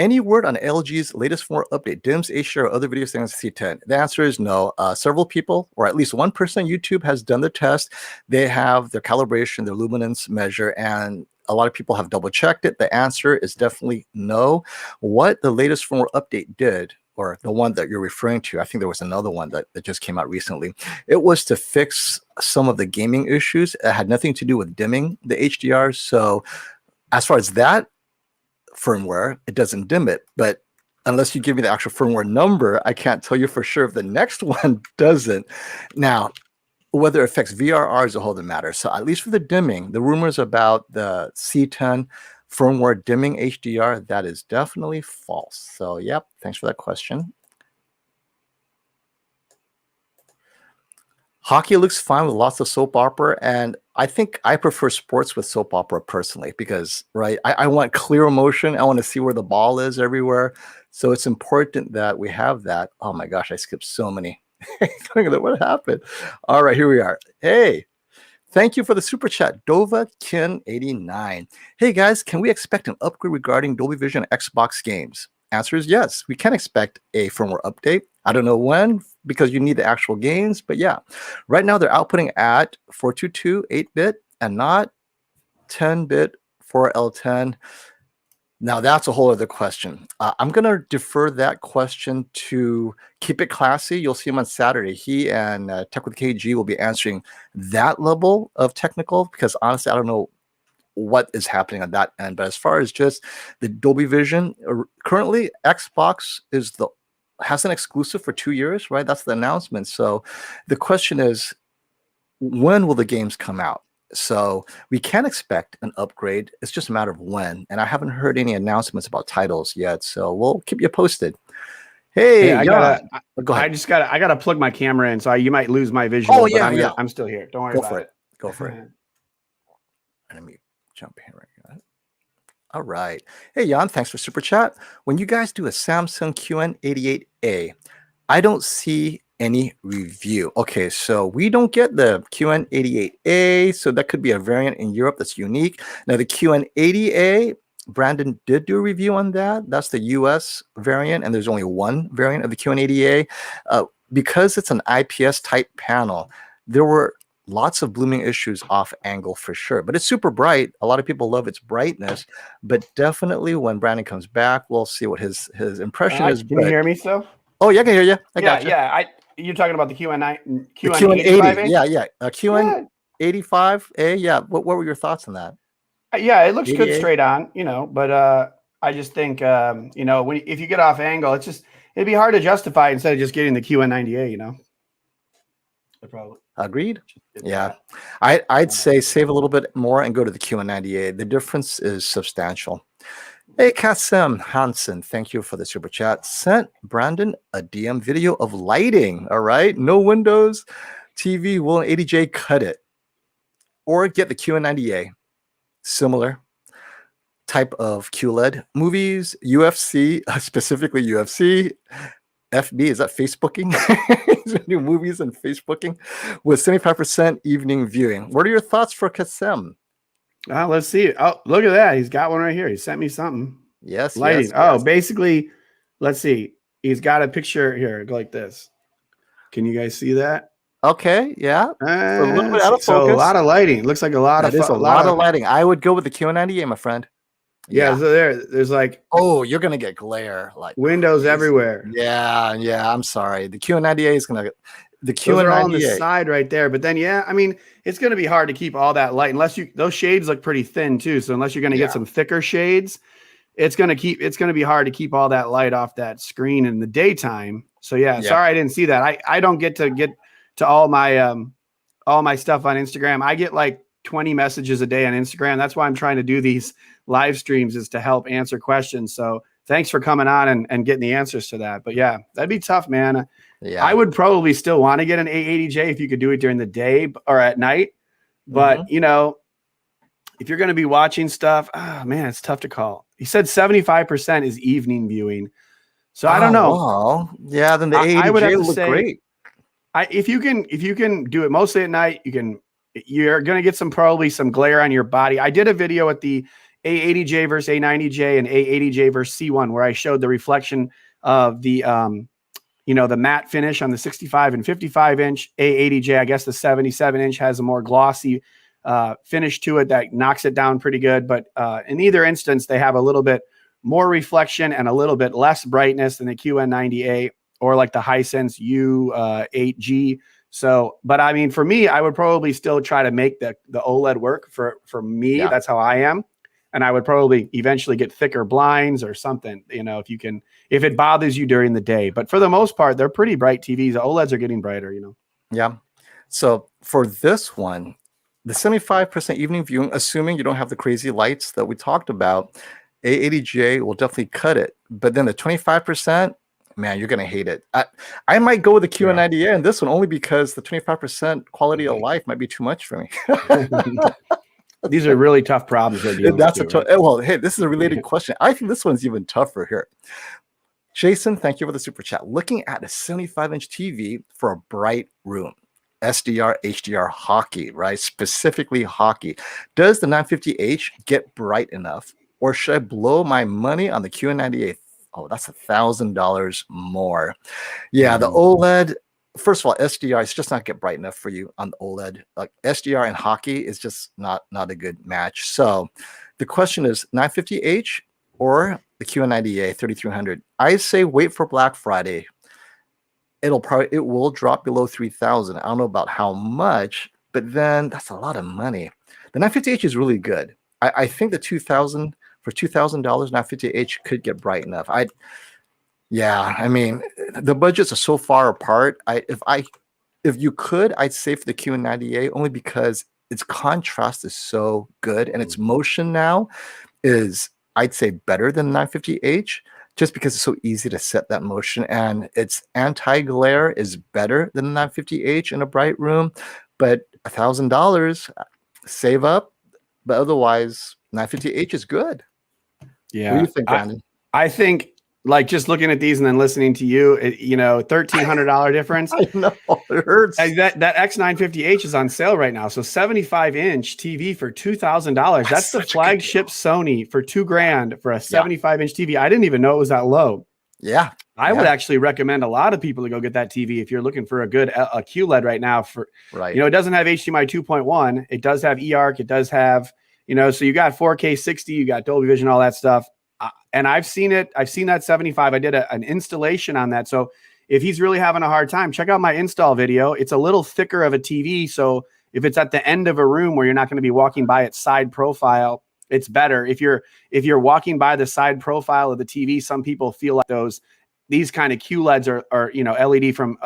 Any word on LG's latest firmware update, DIMMs, HDR, or other video settings C10? The answer is no. Several people, or at least one person on YouTube has done the test. They have their calibration, their luminance measure, and a lot of people have double checked it. The answer is definitely no. What the latest firmware update did, or the one that you're referring to, I think there was another one that just came out recently. It was to fix some of the gaming issues. It had nothing to do with dimming the HDR. So as far as that firmware, it doesn't dim it. But unless you give me the actual firmware number, I can't tell you for sure if the next one doesn't. Now, whether it affects VRR is a whole other matter. So at least for the dimming, the rumors about the C10 firmware dimming HDR, that is definitely false. So yep, thanks for that question. Hockey looks fine with lots of soap opera, and I think I prefer sports with soap opera personally because, right, I want clear emotion. I want to see where the ball is everywhere. So it's important that we have that. Oh my gosh, I skipped so many. What happened? All right, here we are. Hey, thank you for the super chat, Dova Kin 89. Hey guys, can we expect an upgrade regarding Dolby Vision Xbox games? Answer is yes. We can expect a firmware update. I don't know when because you need the actual games, but yeah, right now they're outputting at 422 8-bit and not 10-bit 4L10. Now, that's a whole other question. I'm going to defer that question to Keep It Classy. You'll see him on Saturday. He and Tech with KG will be answering that level of technical because, honestly, I don't know what is happening on that end. But as far as just the Dolby Vision, currently, Xbox has an exclusive for 2 years, right? That's the announcement. So the question is, when will the games come out? So we can expect an upgrade. It's just a matter of when. And I haven't heard any announcements about titles yet. So we'll keep you posted. Hey, go ahead. I gotta plug my camera in, so you might lose my visual. Oh, yeah, but I'm still here. Don't worry about it. Go for it. Let me jump in right now. All right. Hey, Jan, thanks for super chat. When you guys do a Samsung QN88A, I don't see any review. Okay, so we don't get the QN88A, so that could be a variant in Europe that's unique. Now, the QN80A, Brandon did do a review on that. That's the US variant, and there's only one variant of the QN80A. Because it's an IPS type panel, there were lots of blooming issues off angle for sure, but it's super bright. A lot of people love its brightness, but definitely when Brandon comes back, we'll see what his impression is. Can you hear me still? Oh, yeah, I can hear you. I got you. Yeah. You're talking about the QN80? Yeah. QN85A. Yeah. What were your thoughts on that? Yeah, it looks good straight on, but I just think, if you get off angle, it'd be hard to justify instead of just getting the QN90A, Probably. Agreed. Yeah. I'd say save a little bit more and go to the QN90A. The difference is substantial. Hey, Kassem Hansen, thank you for the super chat. Sent Brandon a DM video of lighting. All right. No Windows TV. Will an 80J cut it? Or get the QN90A. Similar type of QLED. Movies, UFC, specifically UFC. FB, is that Facebooking? New movies and Facebooking with 75% evening viewing. What are your thoughts for Kassem? Let's see. Oh, look at that. He's got one right here. He sent me something. Yes. Lighting. Yes, oh, yes. Basically, let's see. He's got a picture here like this. Can you guys see that? Okay. Yeah. A little bit out of focus. So a lot of lighting. Looks like a lot of lighting. I would go with the QN90A, my friend. Yeah. So there's like, oh, you're gonna get glare, like windows everywhere. Yeah. I'm sorry. The QN90A is gonna. The QN90A are on the side right there, but then it's going to be hard to keep all that light unless those shades look pretty thin too. So unless you're going to get some thicker shades, it's going to be hard to keep all that light off that screen in the daytime. So sorry I didn't see that. I don't get to all my stuff on Instagram. I get like 20 messages a day on Instagram. That's why I'm trying to do these live streams, is to help answer questions. So thanks for coming on and getting the answers to that. But yeah, that'd be tough, man. Yeah, I would probably still want to get an A80J if you could do it during the day or at night. But, if you're going to be watching stuff, it's tough to call. He said 75% is evening viewing. So I don't know. Well, yeah, then the A80J I would have to look say, great. If you can do it mostly at night, you're going to get probably some glare on your body. I did a video with the A80J versus A90J and A80J versus C1 where I showed the reflection of the the matte finish on the 65 and 55 inch. A80J, I guess the 77 inch has a more glossy finish to it that knocks it down pretty good. But in either instance, they have a little bit more reflection and a little bit less brightness than the QN90A or like the Hisense U8G. So, but I mean, for me, I would probably still try to make the OLED work for me. Yeah. That's how I am. And I would probably eventually get thicker blinds or something, you know, if it bothers you during the day. But for the most part, they're pretty bright TVs. The OLEDs are getting brighter, you know. Yeah. So for this one, the 75% evening viewing, assuming you don't have the crazy lights that we talked about, A80J will definitely cut it. But then the 25%, man, you're going to hate it. I might go with the QN90A in this one only because the 25% quality of life might be too much for me. These are really tough problems. That's well, hey, this is a related question. I think this one's even tougher here. Jason, thank you for the super chat. Looking at a 75-inch TV for a bright room, SDR, HDR hockey, right? Specifically hockey. Does the 950H get bright enough, or should I blow my money on the QN98? Oh, that's $1,000 more. Yeah, the OLED. First of all, SDR is just not get bright enough for you on the OLED. Like SDR and hockey is just not a good match. So the question is 950H or the QN90A 3300. I say wait for Black Friday. It will drop below 3,000. I don't know about how much, but then that's a lot of money. The 950H is really good. I think the $2,000 950H could get bright enough. Yeah, I mean, the budgets are so far apart. If you could, I'd say for the QN90A only because its contrast is so good and its motion now is, I'd say, better than 950H just because it's so easy to set that motion, and its anti-glare is better than the 950H in a bright room. But $1,000, save up, but otherwise 950H is good. Yeah. What do you think, Brandon? I think, like, just looking at these and then listening to you, you know, $1,300 difference. I know, it hurts. That X950H is on sale right now. So 75-inch TV for $2,000. That's the flagship Sony for $2,000 for a 75-inch TV. I didn't even know it was that low. Yeah. I would actually recommend a lot of people to go get that TV if you're looking for a good a QLED right now. You know, it doesn't have HDMI 2.1. It does have eARC. It does have, you know, so you got 4K 60, you got Dolby Vision, all that stuff. And I've seen it. I've seen that 75. I did an installation on that. So if he's really having a hard time, check out my install video. It's a little thicker of a TV. So if it's at the end of a room where you're not going to be walking by its side profile, it's better. If you're walking by the side profile of the TV, some people feel like these kind of QLEDs are you know, LED from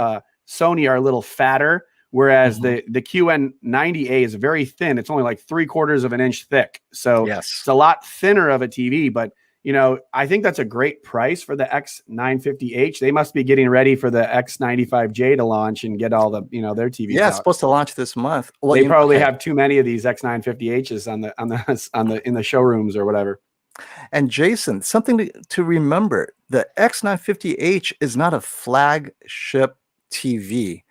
Sony are a little fatter, whereas the QN90A is very thin. It's only like 3/4 of an inch thick. So it's a lot thinner of a TV, but you know, I think that's a great price for the X950H. They must be getting ready for the X95J to launch and get all the, you know, their TVs. Yeah, it's supposed to launch this month. Well, they probably have too many of these X950Hs in the showrooms or whatever. And Jason, something to remember: the X950H is not a flagship TV.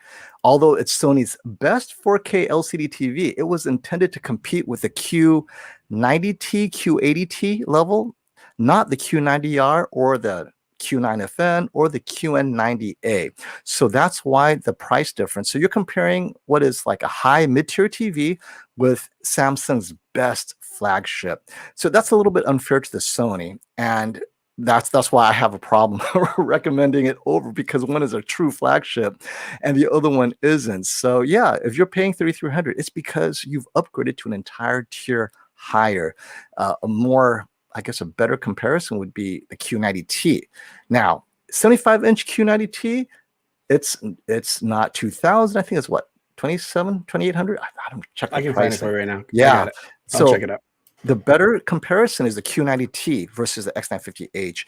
Although it's Sony's best 4K LCD TV, it was intended to compete with the Q90T, Q80T level, not the Q90R or the Q9FN or the QN90A. So that's why the price difference. So you're comparing what is like a high mid-tier TV with Samsung's best flagship. So that's a little bit unfair to the Sony. And that's why I have a problem recommending it over, because one is a true flagship and the other one isn't. So yeah, if you're paying $3,300, it's because you've upgraded to an entire tier higher. I guess a better comparison would be the Q90T. Now, 75-inch Q90T, it's not 2,000. I think it's what, 2,800? I don't check. I can find it for you right now. Yeah, I'll check it out. The better comparison is the Q90T versus the X950H.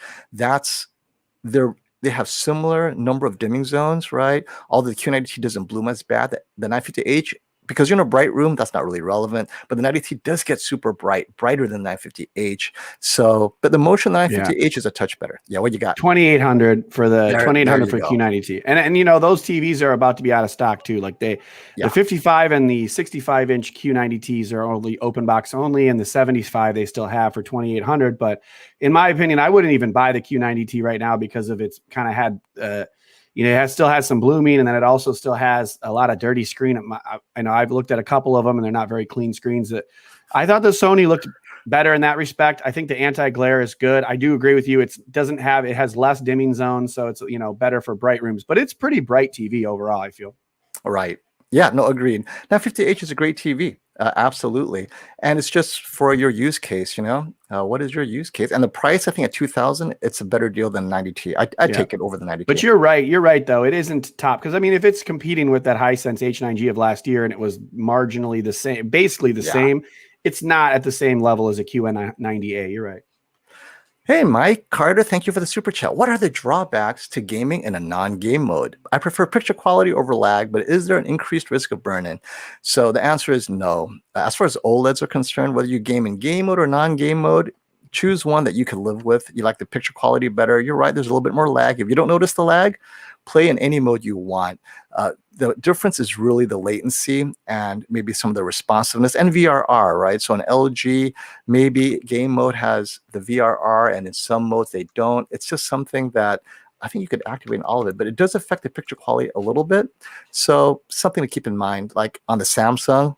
They have similar number of dimming zones, right? Although the Q90T doesn't bloom as bad. The 950H, because you're in a bright room, that's not really relevant. But the 90T does get super bright, brighter than 950H. So, but the motion 950H is a touch better. Yeah, what you got? 2,800 for the 2,800 for Q90T, and you know, those TVs are about to be out of stock too. Like the 55 and the 65-inch Q90Ts are only open box only, and the 75 they still have for 2,800. But in my opinion, I wouldn't even buy the Q90T right now because of its kind of had you know, still has some blooming, and then it also still has a lot of dirty screen. I know I've looked at a couple of them, and they're not very clean screens. That I thought the Sony looked better in that respect. I think the anti-glare is good. I do agree with you. It has less dimming zones, so it's, you know, better for bright rooms, but it's pretty bright TV overall, I feel. Right. Yeah, no, agreed. Now 50H is a great TV. Absolutely. And it's just for your use case, you know, what is your use case? And the price, I think at 2000, it's a better deal than 90T. I take it over the 90T. But you're right though. It isn't top. Cause I mean, if it's competing with that Hisense H9G of last year and it was marginally the same, basically the same, it's not at the same level as a QN90A. You're right. Hey, Mike Carter, thank you for the super chat. What are the drawbacks to gaming in a non-game mode? I prefer picture quality over lag, but is there an increased risk of burn-in? So the answer is no. As far as OLEDs are concerned, whether you game in game mode or non-game mode, choose one that you can live with. You like the picture quality better. You're right, there's a little bit more lag. If you don't notice the lag, play in any mode you want. The difference is really the latency and maybe some of the responsiveness and VRR, right? So in LG, maybe game mode has the VRR and in some modes they don't. It's just something that I think you could activate in all of it, but it does affect the picture quality a little bit. So something to keep in mind, like on the Samsung,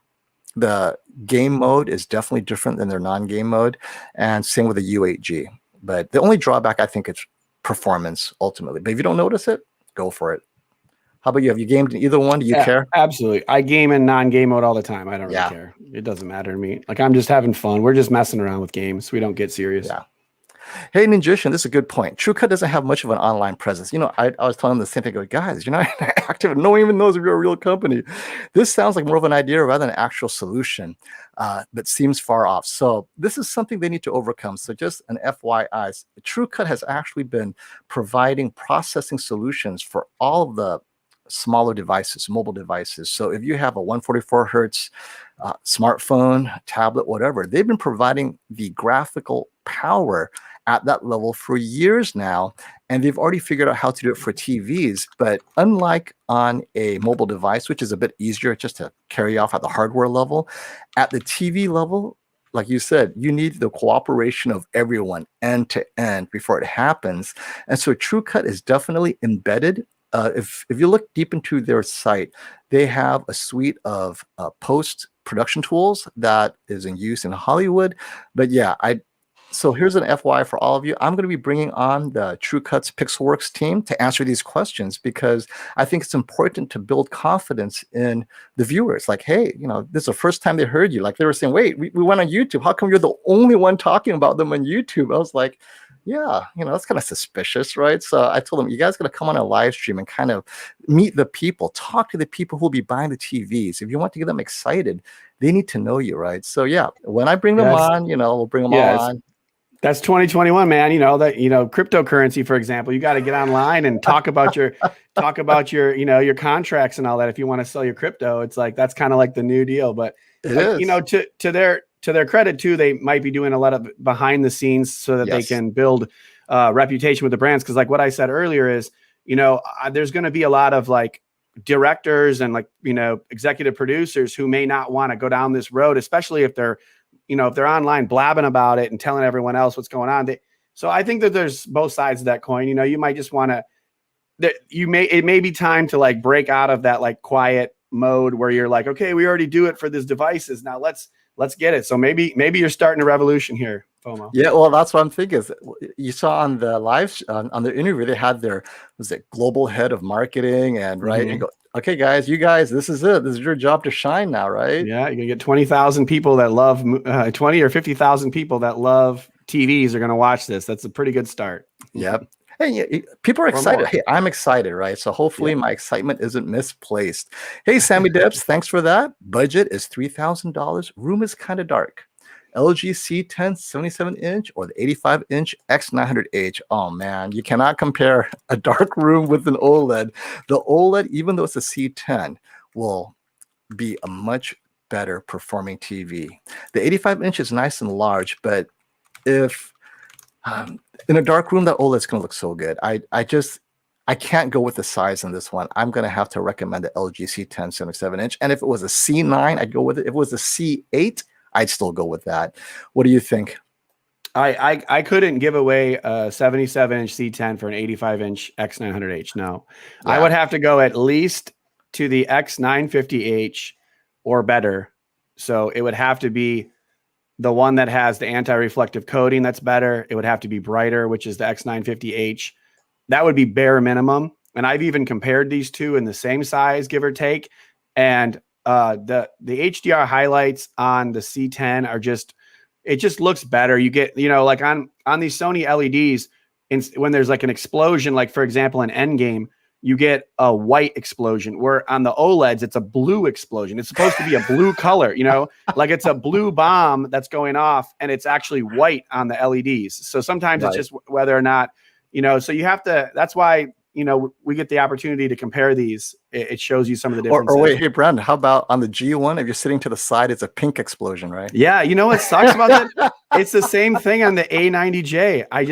the game mode is definitely different than their non-game mode, and same with the U8G. But the only drawback, I think, is performance ultimately. But if you don't notice it, go for it. How about you? Have you gamed in either one? Do you care? Absolutely. I game in non-game mode all the time. I don't really care. It doesn't matter to me. Like, I'm just having fun. We're just messing around with games. We don't get serious. Yeah. Hey, Ninjician, this is a good point. TrueCut doesn't have much of an online presence. You know, I was telling them the same thing. I go, guys, you're not active. No one even knows if you're a real company. This sounds like more of an idea rather than an actual solution, but seems far off. So this is something they need to overcome. So just an FYI, TrueCut has actually been providing processing solutions for all of the smaller devices, mobile devices. So if you have a 144 hertz smartphone, tablet, whatever, they've been providing the graphical power at that level for years now, and they've already figured out how to do it for TVs. But unlike on a mobile device, which is a bit easier just to carry off at the hardware level, at the TV level, like you said, you need the cooperation of everyone end to end before it happens. And so TrueCut is definitely embedded. If you look deep into their site, they have a suite of post-production tools that is in use in Hollywood. But yeah, so here's an FYI for all of you. I'm going to be bringing on the TrueCut's Pixelworks team to answer these questions, because I think it's important to build confidence in the viewers. Like, hey, you know, this is the first time they heard you. Like they were saying, wait, we went on YouTube. How come you're the only one talking about them on YouTube? I was like, yeah, you know, that's kind of suspicious, right? So I told them, you guys got to come on a live stream and kind of meet the people, talk to the people who will be buying the TVs. If you want to get them excited, they need to know you, right? So yeah, when I bring them on, you know, we'll bring them all on. That's 2021, man. You know that, you know, cryptocurrency, for example, you got to get online and talk about your, you know, your contracts and all that. If you want to sell your crypto, it's like, that's kind of like the new deal. But you know, to their credit too, they might be doing a lot of behind the scenes so that they can build reputation with the brands. Cause like what I said earlier is, you know, there's going to be a lot of like directors and like, you know, executive producers who may not want to go down this road, especially if they're, you know, if they're online blabbing about it and telling everyone else what's going on. So I think that there's both sides of that coin. You know, you might just want to, it may be time to like break out of that like quiet mode where you're like, okay, we already do it for these devices. Now let's get it. So maybe you're starting a revolution here, FOMO. Yeah, well, that's what I'm thinking. Is you saw on the live on the interview, they had their global head of marketing and and go, okay, guys, this is it. This is your job to shine now, right? Yeah, you're gonna get 20,000 people that love 20 or 50,000 people that love TVs are gonna watch this. That's a pretty good start. Yep. Hey, people are excited. Hey, I'm excited, right? So hopefully my excitement isn't misplaced. Hey, Sammy Debs, thanks for that. Budget is $3,000. Room is kind of dark. LG C10 77-inch or the 85-inch X900H. Oh, man, you cannot compare a dark room with an OLED. The OLED, even though it's a C10, will be a much better performing TV. The 85-inch is nice and large, but if in a dark room, that OLED's going to look so good. I can't go with the size on this one. I'm going to have to recommend the LG C10 77-inch. And if it was a C9, I'd go with it. If it was a C8, I'd still go with that. What do you think? I couldn't give away a 77-inch C10 for an 85-inch X900H. No, I would have to go at least to the X950H or better. So it would have to be the one that has the anti-reflective coating that's better. It would have to be brighter, which is the X950H. That would be bare minimum. And I've even compared these two in the same size, give or take. And the HDR highlights on the C10 are it just looks better. You get, like on these Sony LEDs, when there's like an explosion, like for example, in Endgame, you get a white explosion, where on the OLEDs, it's a blue explosion. It's supposed to be a blue color, like it's a blue bomb that's going off and it's actually white on the LEDs. So sometimes it's just whether or not, so you have to, that's why, we get the opportunity to compare these. It shows you some of the differences. Or wait, hey, Brandon, how about on the G1? If you're sitting to the side, it's a pink explosion, right? Yeah. You know what sucks about that? It's the same thing on the A90J. I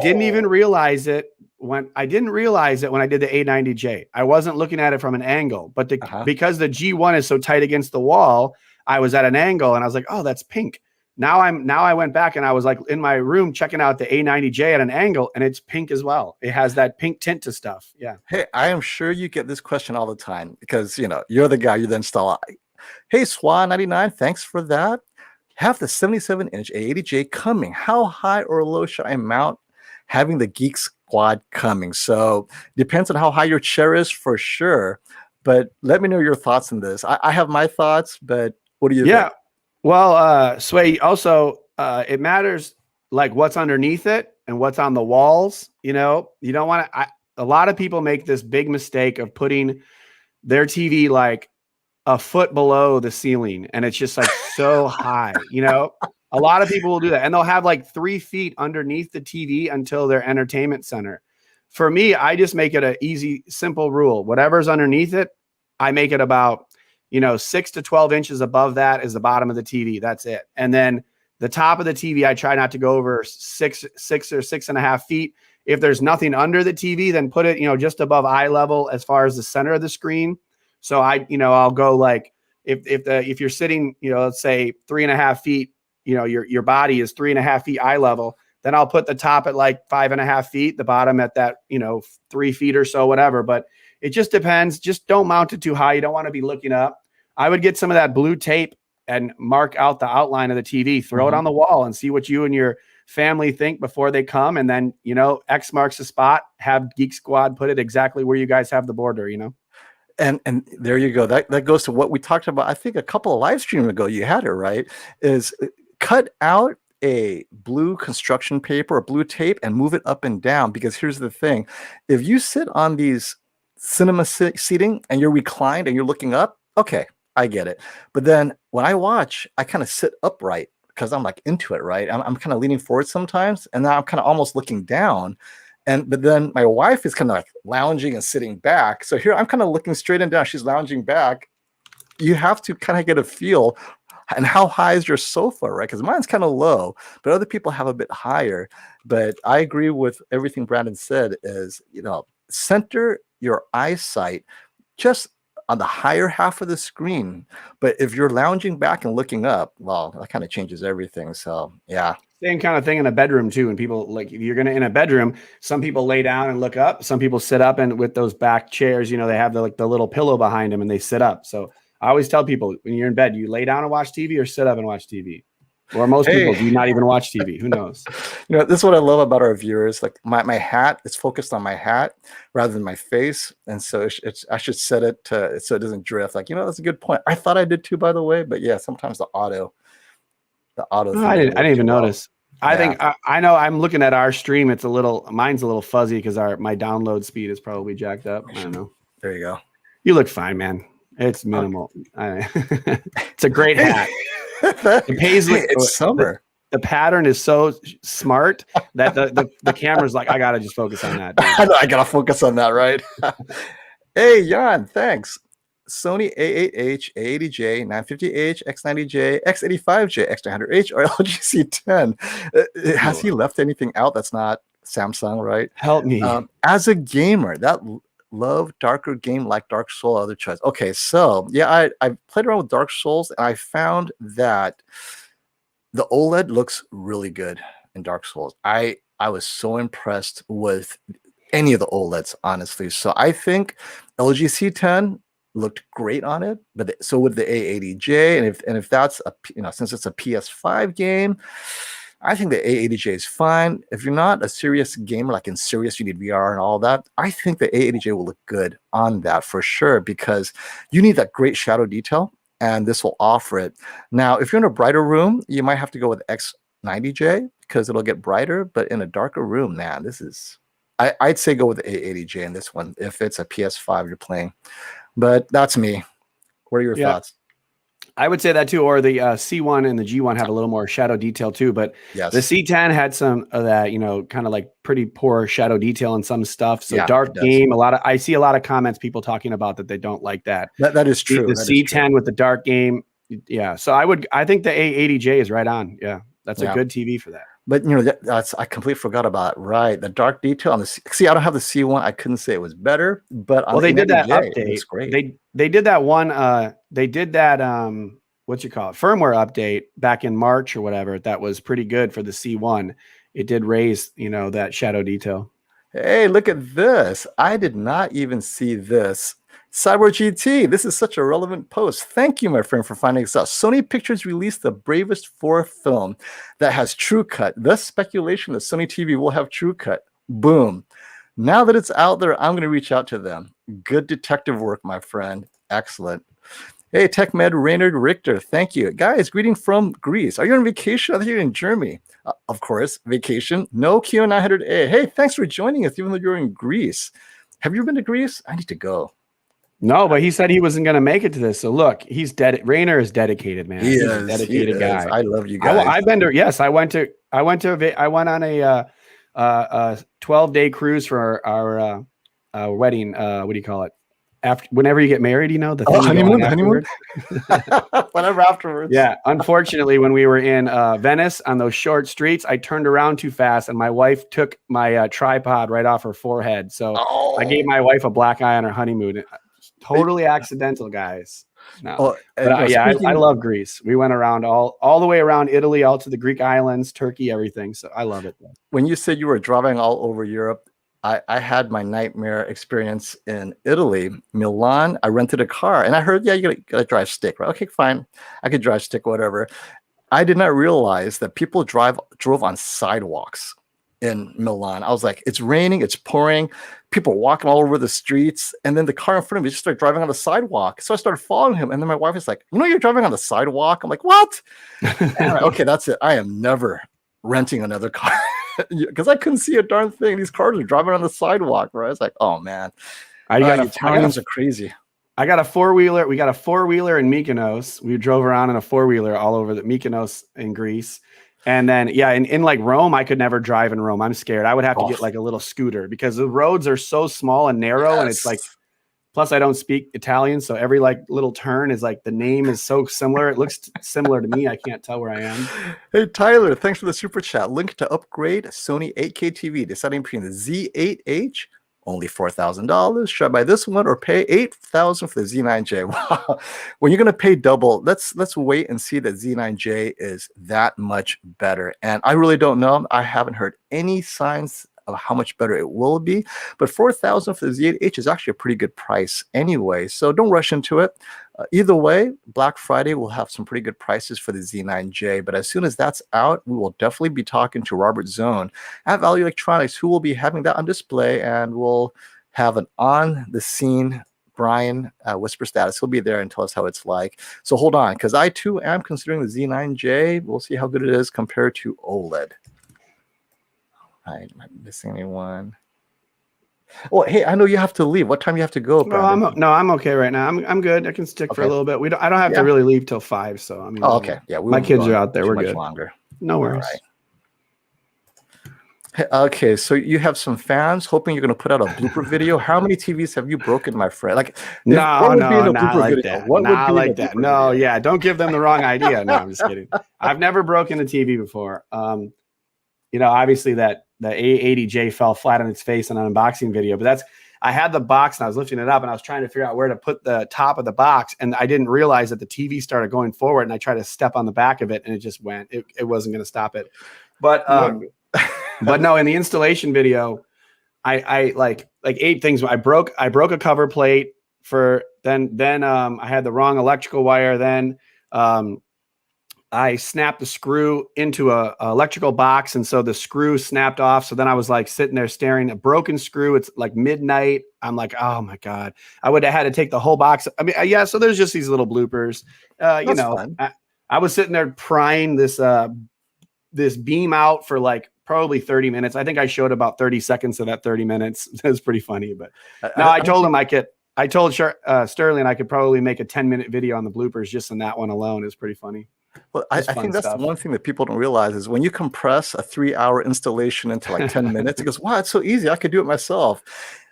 didn't even realize it when I did the A90J. I wasn't looking at it from an angle, but because the G1 is so tight against the wall, I was at an angle and I was like, oh, that's pink. Now I went back and I was like in my room checking out the A90J at an angle, and it's pink as well. It has that pink tint to stuff. Yeah. Hey, I am sure you get this question all the time because you're the guy you then install. Hey, SWA99, thanks for that. Have the 77-inch A80J coming. How high or low should I mount having the Geek Squad coming? So depends on how high your chair is for sure. But let me know your thoughts on this. I have my thoughts, but what do you think? Well, Sway, also, it matters like what's underneath it and what's on the walls. You don't want to, a lot of people make this big mistake of putting their TV like a foot below the ceiling. And it's just like so high, a lot of people will do that, and they'll have like 3 feet underneath the TV until their entertainment center. For me, I just make it an easy, simple rule. Whatever's underneath it, I make it about 6 to 12 inches above that is the bottom of the TV. That's it. And then the top of the TV, I try not to go over 6 or 6.5 feet. If there's nothing under the TV, then put it, just above eye level as far as the center of the screen. So I'll go like, if you're sitting, let's say 3.5 feet, your body is 3.5 feet eye level, then I'll put the top at like 5.5 feet, the bottom at that, 3 feet or so, whatever. But it just depends. Just don't mount it too high. You don't want to be looking up. I would get some of that blue tape and mark out the outline of the TV, throw it on the wall and see what you and your family think before they come. And then, X marks the spot, have Geek Squad put it exactly where you guys have the border, And there you go. That goes to what we talked about. I think a couple of live streams ago, you had it right, is cut out a blue construction paper or blue tape and move it up and down. Because here's the thing. If you sit on these cinema seating and you're reclined and you're looking up, okay, I get it. But then when I watch, I kind of sit upright because I'm like into it, right? I'm kind of leaning forward sometimes, and now I'm kind of almost looking down. But then my wife is kind of like lounging and sitting back. So here I'm kind of looking straight and down. She's lounging back. You have to kind of get a feel. And how high is your sofa, right? Because mine's kind of low, but other people have a bit higher. But I agree with everything Brandon said is, center your eyesight just on the higher half of the screen. But if you're lounging back and looking up, well, that kind of changes everything. So yeah. Same kind of thing in a bedroom too. And people, like, if you're going to, in a bedroom, some people lay down and look up. Some people sit up, and with those back chairs, they have the little pillow behind them and they sit up. So I always tell people, when you're in bed, you lay down and watch TV or sit up and watch TV. Or most people do not even watch TV. Who knows? This is what I love about our viewers. Like my hat is focused on my hat rather than my face. And so I should set it so it doesn't drift. Like, that's a good point. I thought I did too, by the way. But yeah, sometimes the auto. Oh, I didn't even notice. I think I know. I'm looking at our stream. Mine's a little fuzzy because my download speed is probably jacked up. I don't know. There you go. You look fine, man. It's minimal. Okay. It's a great hat. It's summer. The pattern is so smart that the camera's like, I gotta just focus on that. I gotta focus on that, right? Hey, Jan, thanks. Sony A8H, A80J, 950H, X90J, X85J, X900H, or LG C10. Has he left anything out that's not Samsung, right? Help me. As a gamer, that love darker game like Dark Souls, other choice. Okay, so yeah, I played around with Dark Souls, and I found that The OLED looks really good in Dark Souls. I was so impressed with any of the OLEDs, honestly. So I think LG C10 looked great on it, but so would the A80J. And if that's a, since it's a PS5 game, I think the A80J is fine. If you're not a serious gamer, like in serious, you need VR and all that, I think the A80J will look good on that for sure, because you need that great shadow detail, and this will offer it. Now, if you're in a brighter room, you might have to go with X90J because it'll get brighter, but in a darker room, man, this is, I'd say go with the A80J in this one if it's a PS5 you're playing. But that's me. What are your thoughts? I would say that too, or the C1 and the G1 have a little more shadow detail too, but yes, the C10 had some of that, kind of like pretty poor shadow detail in some stuff. So dark game, I see a lot of comments, people talking about that they don't like that. That is true. The C10 with the dark game. Yeah. So I think the A80J is right on. Yeah. That's a good TV for that. But that's, I completely forgot about, right, the dark detail on the see, I don't have the C1. I couldn't say it was better, but on they did that update. It's great. They did that one. They did that what you call it, firmware update back in March or whatever. That was pretty good for the C1. It did raise that shadow detail. Hey, look at this! I did not even see this. Cyber GT, this is such a relevant post. Thank you, my friend, for finding this out. Sony Pictures released the Bravest 4 film that has TrueCut. Thus, speculation that Sony TV will have TrueCut. Boom. Now that it's out there, I'm going to reach out to them. Good detective work, my friend. Excellent. Hey, TechMed Reynard Richter, thank you. Guys, greeting from Greece. Are you on vacation? I think you're in Germany. Of course, vacation. No Q900A. Hey, thanks for joining us, even though you're in Greece. Have you been to Greece? I need to go. No, but he said he wasn't going to make it to this. So look, he's dead. Rainer is dedicated, man. He's a dedicated guy. I love you guys. I've been to. Yes, I went on a 12-day cruise for our wedding. What do you call it? Whenever you get married, the thing honeymoon. Whenever afterwards. Yeah. Unfortunately, when we were in Venice on those short streets, I turned around too fast, and my wife took my tripod right off her forehead. So I gave my wife a black eye on her honeymoon. Totally accidental, guys. No. I love Greece. We went around all the way around Italy, all to the Greek islands, Turkey, everything. So I love it. When you said you were driving all over Europe, I had my nightmare experience in Italy, Milan. I rented a car and I heard, you gotta drive stick, right? Okay, fine. I could drive stick, whatever. I did not realize that people drove on sidewalks in Milan. I was like, it's raining, it's pouring, people walking all over the streets, and then the car in front of me just started driving on the sidewalk. So I started following him, and then my wife was like, you're driving on the sidewalk? I'm like, what? Okay, that's it. I am never renting another car. Because I couldn't see a darn thing. These cars are driving on the sidewalk, right? It's like, oh man, Italians are crazy. I got a 4-wheeler. We got a 4-wheeler in Mykonos. We drove around in a 4-wheeler all over the Mykonos in Greece. And then, in like Rome, I could never drive in Rome. I'm scared. I would have to get like a little scooter because the roads are so small and narrow. And it's like, plus I don't speak Italian. So every like little turn is like, the name is so similar. It looks similar to me. I can't tell where I am. Hey, Tyler, thanks for the super chat. Link to upgrade Sony 8K TV, deciding between the Z8H, only $4,000. Should I buy this one or pay $8,000 for the Z9J? Wow. When you're going to pay double, let's wait and see that Z9J is that much better. And I really don't know. I haven't heard any signs of how much better it will be, but $4,000 for the Z8H is actually a pretty good price anyway. So don't rush into it. Either way, Black Friday will have some pretty good prices for the Z9J. But as soon as that's out, we will definitely be talking to Robert Zone at Value Electronics, who will be having that on display, and we'll have an on-the-scene Brian Whisper Status. He'll be there and tell us how it's like. So hold on, because I too am considering the Z9J. We'll see how good it is compared to OLED. Am I missing anyone? Oh, hey, I know you have to leave. What time you have to go? I'm okay right now. I'm good. I can stick for a little bit. I don't have to really leave till 5. So I mean, okay, yeah, my kids are out there. We're good. Longer. No worries. Hey, okay, so you have some fans hoping you're going to put out a blooper video. How many TVs have you broken, my friend? Like, not like that. No, yeah, don't give them the wrong idea. No, I'm just kidding. I've never broken a TV before. Obviously that the A80J fell flat on its face in an unboxing video, but I had the box and I was lifting it up and I was trying to figure out where to put the top of the box. And I didn't realize that the TV started going forward and I tried to step on the back of it and it just went, it wasn't going to stop it. But, but no, in the installation video, I like 8 things. I broke a cover plate for then I had the wrong electrical wire. Then, I snapped the screw into a electrical box. And so the screw snapped off. So then I was like sitting there staring at a broken screw. It's like midnight. I'm like, oh my God, I would have had to take the whole box. I mean, yeah. So there's just these little bloopers, you know, I was sitting there prying this beam out for like probably 30 minutes. I think I showed about 30 seconds of that 30 minutes. It was pretty funny, but no, I told him I told Sterling I could probably make a 10-minute video on the bloopers just on that one alone. Is pretty funny. Well, I think that's one thing that people don't realize is when you compress a 3-hour installation into like 10 minutes, it goes, wow, it's so easy. I could do it myself.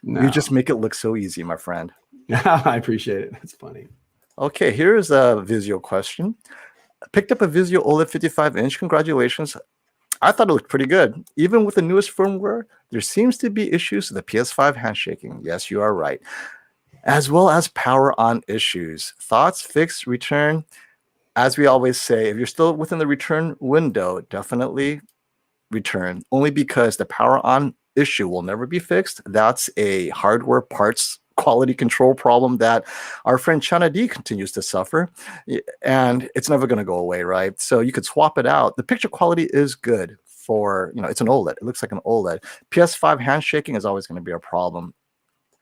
No. You just make it look so easy, my friend. I appreciate it. That's funny. Okay, here's a Vizio question. Picked up a Vizio OLED 55-inch. Congratulations. I thought it looked pretty good. Even with the newest firmware, there seems to be issues with the PS5 handshaking. Yes, you are right. As well as power on issues. Thoughts, fix, return. As we always say, if you're still within the return window, definitely return. Only because the power on issue will never be fixed. That's a hardware parts quality control problem that our friend Chana D continues to suffer. And it's never going to go away, right? So you could swap it out. The picture quality is good for, you know, it's an OLED. It looks like an OLED. PS5 handshaking is always going to be a problem.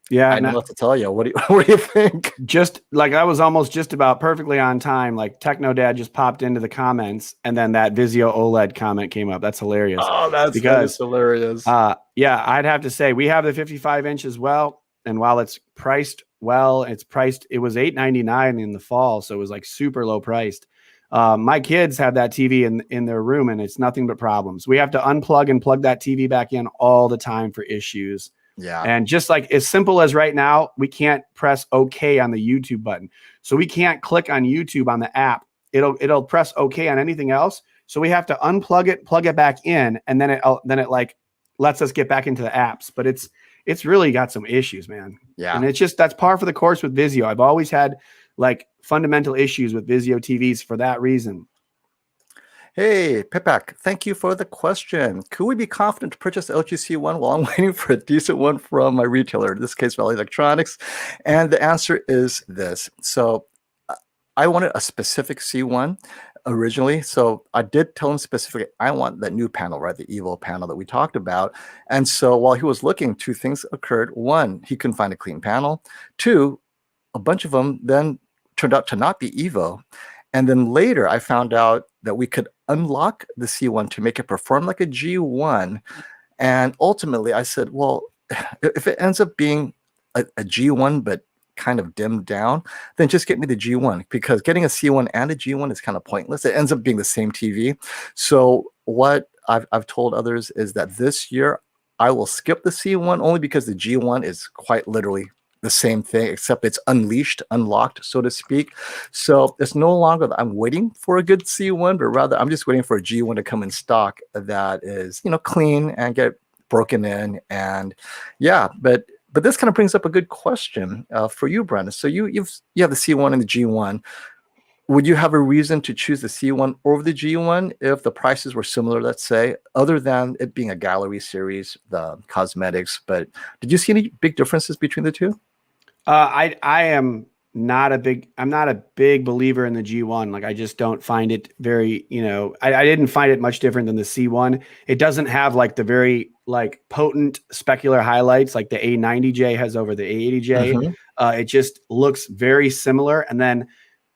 Yeah, I know what to tell you. What do you think? Just like I was almost just about perfectly on time. Like Techno Dad just popped into the comments, and then that Vizio OLED comment came up. That's hilarious. Oh, that is hilarious. Yeah, I'd have to say we have the 55-inch as well, and while it's priced well, it was $899 in the fall, so it was like super low priced. My kids have that TV in their room, and it's nothing but problems. We have to unplug and plug that TV back in all the time for issues. Yeah. And just like as simple as right now, we can't press OK on the YouTube button. So we can't click on YouTube on the app. It'll press OK on anything else. So we have to unplug it, plug it back in, and then it like lets us get back into the apps. But it's really got some issues, man. Yeah. And it's just that's par for the course with Vizio. I've always had like fundamental issues with Vizio TVs for that reason. Hey, Pipak, thank you for the question. Could we be confident to purchase the LG C1 while I'm waiting for a decent one from my retailer, in this case, Valley Electronics? And the answer is this. So I wanted a specific C1 originally. So I did tell him specifically, I want that new panel, right? The Evo panel that we talked about. And so while he was looking, 2 things occurred. 1, he couldn't find a clean panel. 2, a bunch of them then turned out to not be Evo. And then later I found out that we could unlock the C1 to make it perform like a G1. And ultimately I said, well, if it ends up being a G1, but kind of dimmed down, then just get me the G1, because getting a C1 and a G1 is kind of pointless. It ends up being the same TV. So what I've told others is that this year I will skip the C1 only because the G1 is quite literally the same thing, except it's unlocked, so to speak. So it's no longer that I'm waiting for a good C1, but rather I'm just waiting for a G1 to come in stock that is, you know, clean and get broken in. And yeah, but this kind of brings up a good question for you, Brandon. So you have the C1 and the G1. Would you have a reason to choose the C1 over the G1 if the prices were similar, let's say, other than it being a gallery series, the cosmetics? But did you see any big differences between the two? I'm not a big believer in the G1. Like I just don't find it very, you know, I didn't find it much different than the C1. It doesn't have like the very like potent specular highlights like the A90J has over the A80J. Mm-hmm. It just looks very similar. And then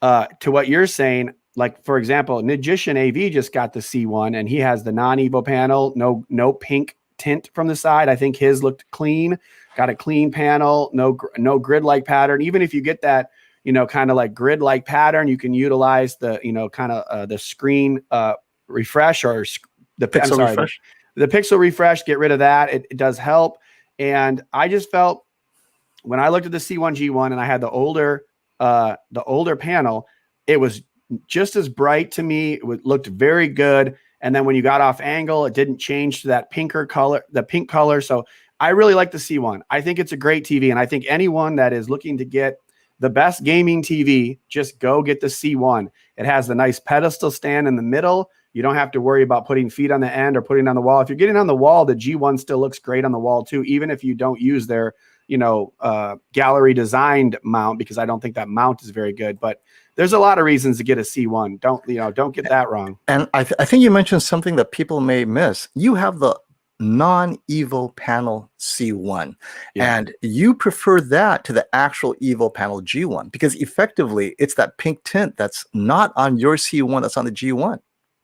to what you're saying, like for example, Magician AV just got the C1 and he has the non-Evo panel, no pink tint from the side. I think his looked clean, got a clean panel, no grid-like pattern. Even if you get that, you know, kind of like grid-like pattern, you can utilize the, you know, kind of the screen refresh or the pixel refresh. The pixel refresh, get rid of that. It does help. And I just felt when I looked at the C1 G1 and I had the older panel, it was just as bright to me. It looked very good. And then when you got off angle, it didn't change to that pinker color, the pink color. So I really like the C1. I think it's a great TV. And I think anyone that is looking to get the best gaming TV, just go get the C1. It has the nice pedestal stand in the middle. You don't have to worry about putting feet on the end or putting it on the wall. If you're getting on the wall, the G1 still looks great on the wall too, even if you don't use their, gallery designed mount, because I don't think that mount is very good. But there's a lot of reasons to get a C1. Don't get that wrong. And I think you mentioned something that people may miss. You have the non-Evo panel C1, and you prefer that to the actual Evo panel G1 because effectively it's that pink tint that's not on your C1 that's on the G1,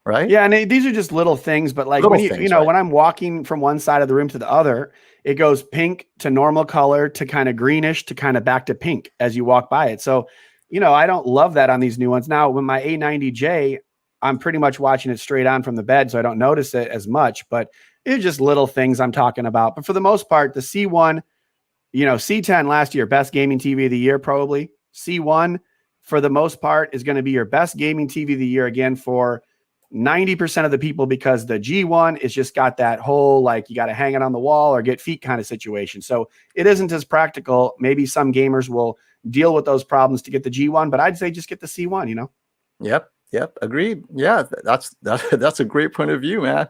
right? Yeah, and these are just little things, but like when I'm walking from one side of the room to the other, it goes pink to normal color to kind of greenish to kind of back to pink as you walk by it. So, I don't love that on these new ones. Now, with my A90J, I'm pretty much watching it straight on from the bed, so I don't notice it as much, but it's just little things I'm talking about. But for the most part, the C1, C10 last year, best gaming TV of the year, probably. C1, for the most part, is going to be your best gaming TV of the year again for 90% of the people, because the G1 is just got that whole, like, you got to hang it on the wall or get feet kind of situation. So it isn't as practical. Maybe some gamers will deal with those problems to get the G1, but I'd say just get the C1, Yep. Agreed. Yeah, that's a great point of view, man.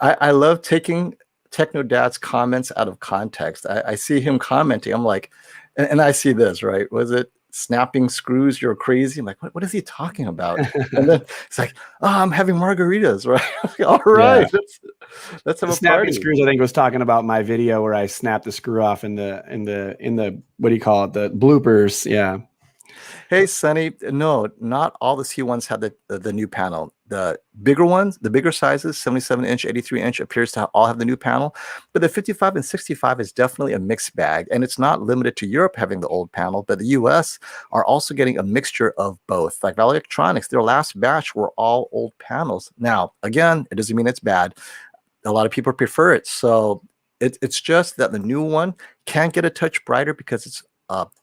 I love taking Techno Dad's comments out of context. I see him commenting. I'm like, and I see this, right? Was it snapping screws? You're crazy. I'm like, what is he talking about? And then it's like, oh, I'm having margaritas, right? All right. Yeah. Let's have a snapping party. Screws, I think, was talking about my video where I snapped the screw off in the what do you call it? The bloopers. Yeah. Hey, Sonny, no, not all the C1s have the new panel. The bigger ones, the bigger sizes, 77-inch, 83-inch, appears to all have the new panel. But the 55 and 65 is definitely a mixed bag. And it's not limited to Europe having the old panel, but the US are also getting a mixture of both. Like Valley Electronics, their last batch were all old panels. Now, again, it doesn't mean it's bad. A lot of people prefer it. So it's just that the new one can get a touch brighter because it's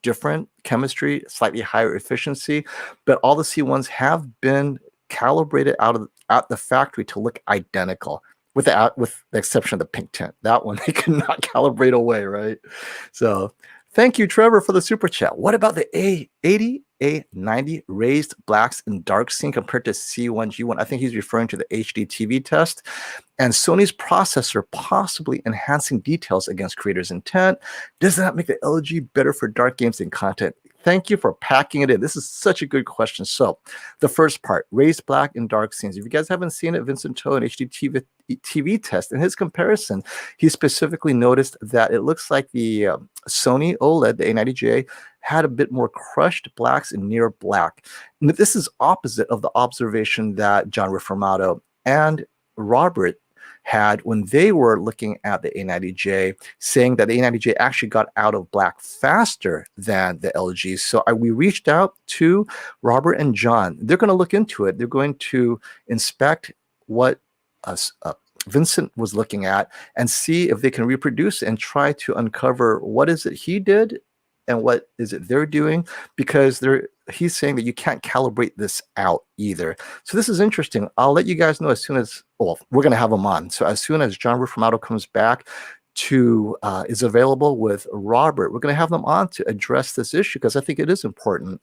different chemistry, slightly higher efficiency, but all the C1s have been calibrated out the factory to look identical, with the exception of the pink tint. That one they cannot calibrate away, right? So thank you, Trevor, for the super chat. What about the A80, A90 raised blacks and dark scene compared to C1, G1? I think he's referring to the HD TV test. And Sony's processor possibly enhancing details against creators' intent. Does that make the LG better for dark games and content? Thank you for packing it in. This is such a good question. So the first part, raised black and dark scenes. If you guys haven't seen it, Vincent To in HD TV test, in his comparison, he specifically noticed that it looks like the Sony OLED, the A90J, had a bit more crushed blacks and near black. And this is opposite of the observation that John Reformato and Robert had when they were looking at the A90J, saying that the A90J actually got out of black faster than the LG. So we reached out to Robert and John. They're going to look into it. They're going to inspect what Vincent was looking at and see if they can reproduce and try to uncover what is it he did and what is it they're doing, because he's saying that you can't calibrate this out either. So this is interesting. I'll let you guys know as soon as, we're going to have him on. So as soon as John Reformato comes back is available with Robert, we're going to have them on to address this issue, because I think it is important.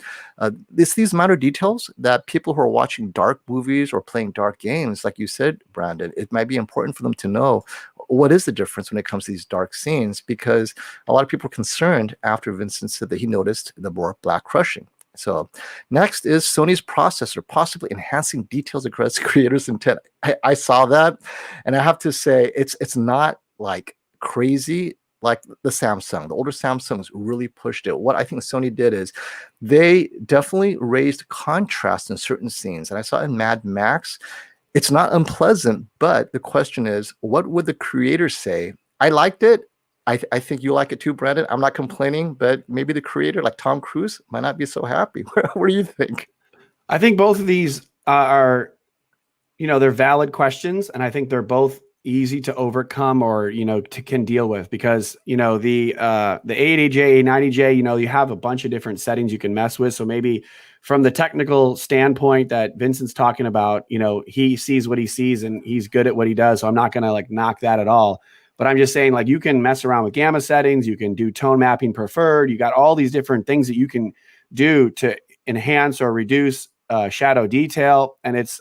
It's these minor details that people who are watching dark movies or playing dark games, like you said, Brandon, it might be important for them to know what is the difference when it comes to these dark scenes, because a lot of people are concerned after Vincent said that he noticed the more black crushing. So next is Sony's processor possibly enhancing details across creators' intent. I saw that, and I have to say it's not like crazy like the Samsung. The older Samsungs really pushed it. What I think Sony did is they definitely raised contrast in certain scenes. And I saw in Mad Max, it's not unpleasant, but the question is, what would the creators say? I liked it. I think you like it too, Brandon. I'm not complaining, but maybe the creator, like Tom Cruise, might not be so happy. What do you think? I think both of these are, they're valid questions, and I think they're both easy to overcome or, can deal with, because, the A80J, A90J, you have a bunch of different settings you can mess with. So maybe from the technical standpoint that Vincent's talking about, he sees what he sees and he's good at what he does. So I'm not going to knock that at all. But I'm just saying, like, you can mess around with gamma settings. You can do tone mapping preferred. You got all these different things that you can do to enhance or reduce shadow detail. And it's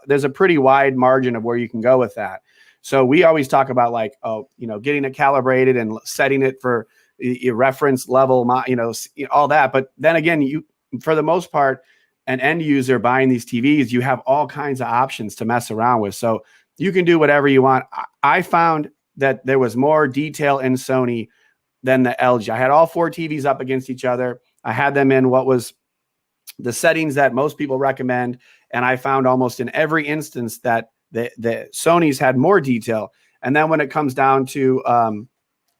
there's a pretty wide margin of where you can go with that. So we always talk about like, getting it calibrated and setting it for your reference level, all that. But then again, for the most part, an end user buying these TVs, you have all kinds of options to mess around with. So you can do whatever you want. I found that there was more detail in Sony than the LG. I had all 4 TVs up against each other. I had them in what was the settings that most people recommend. And I found almost in every instance that the Sony's had more detail. And then when it comes down to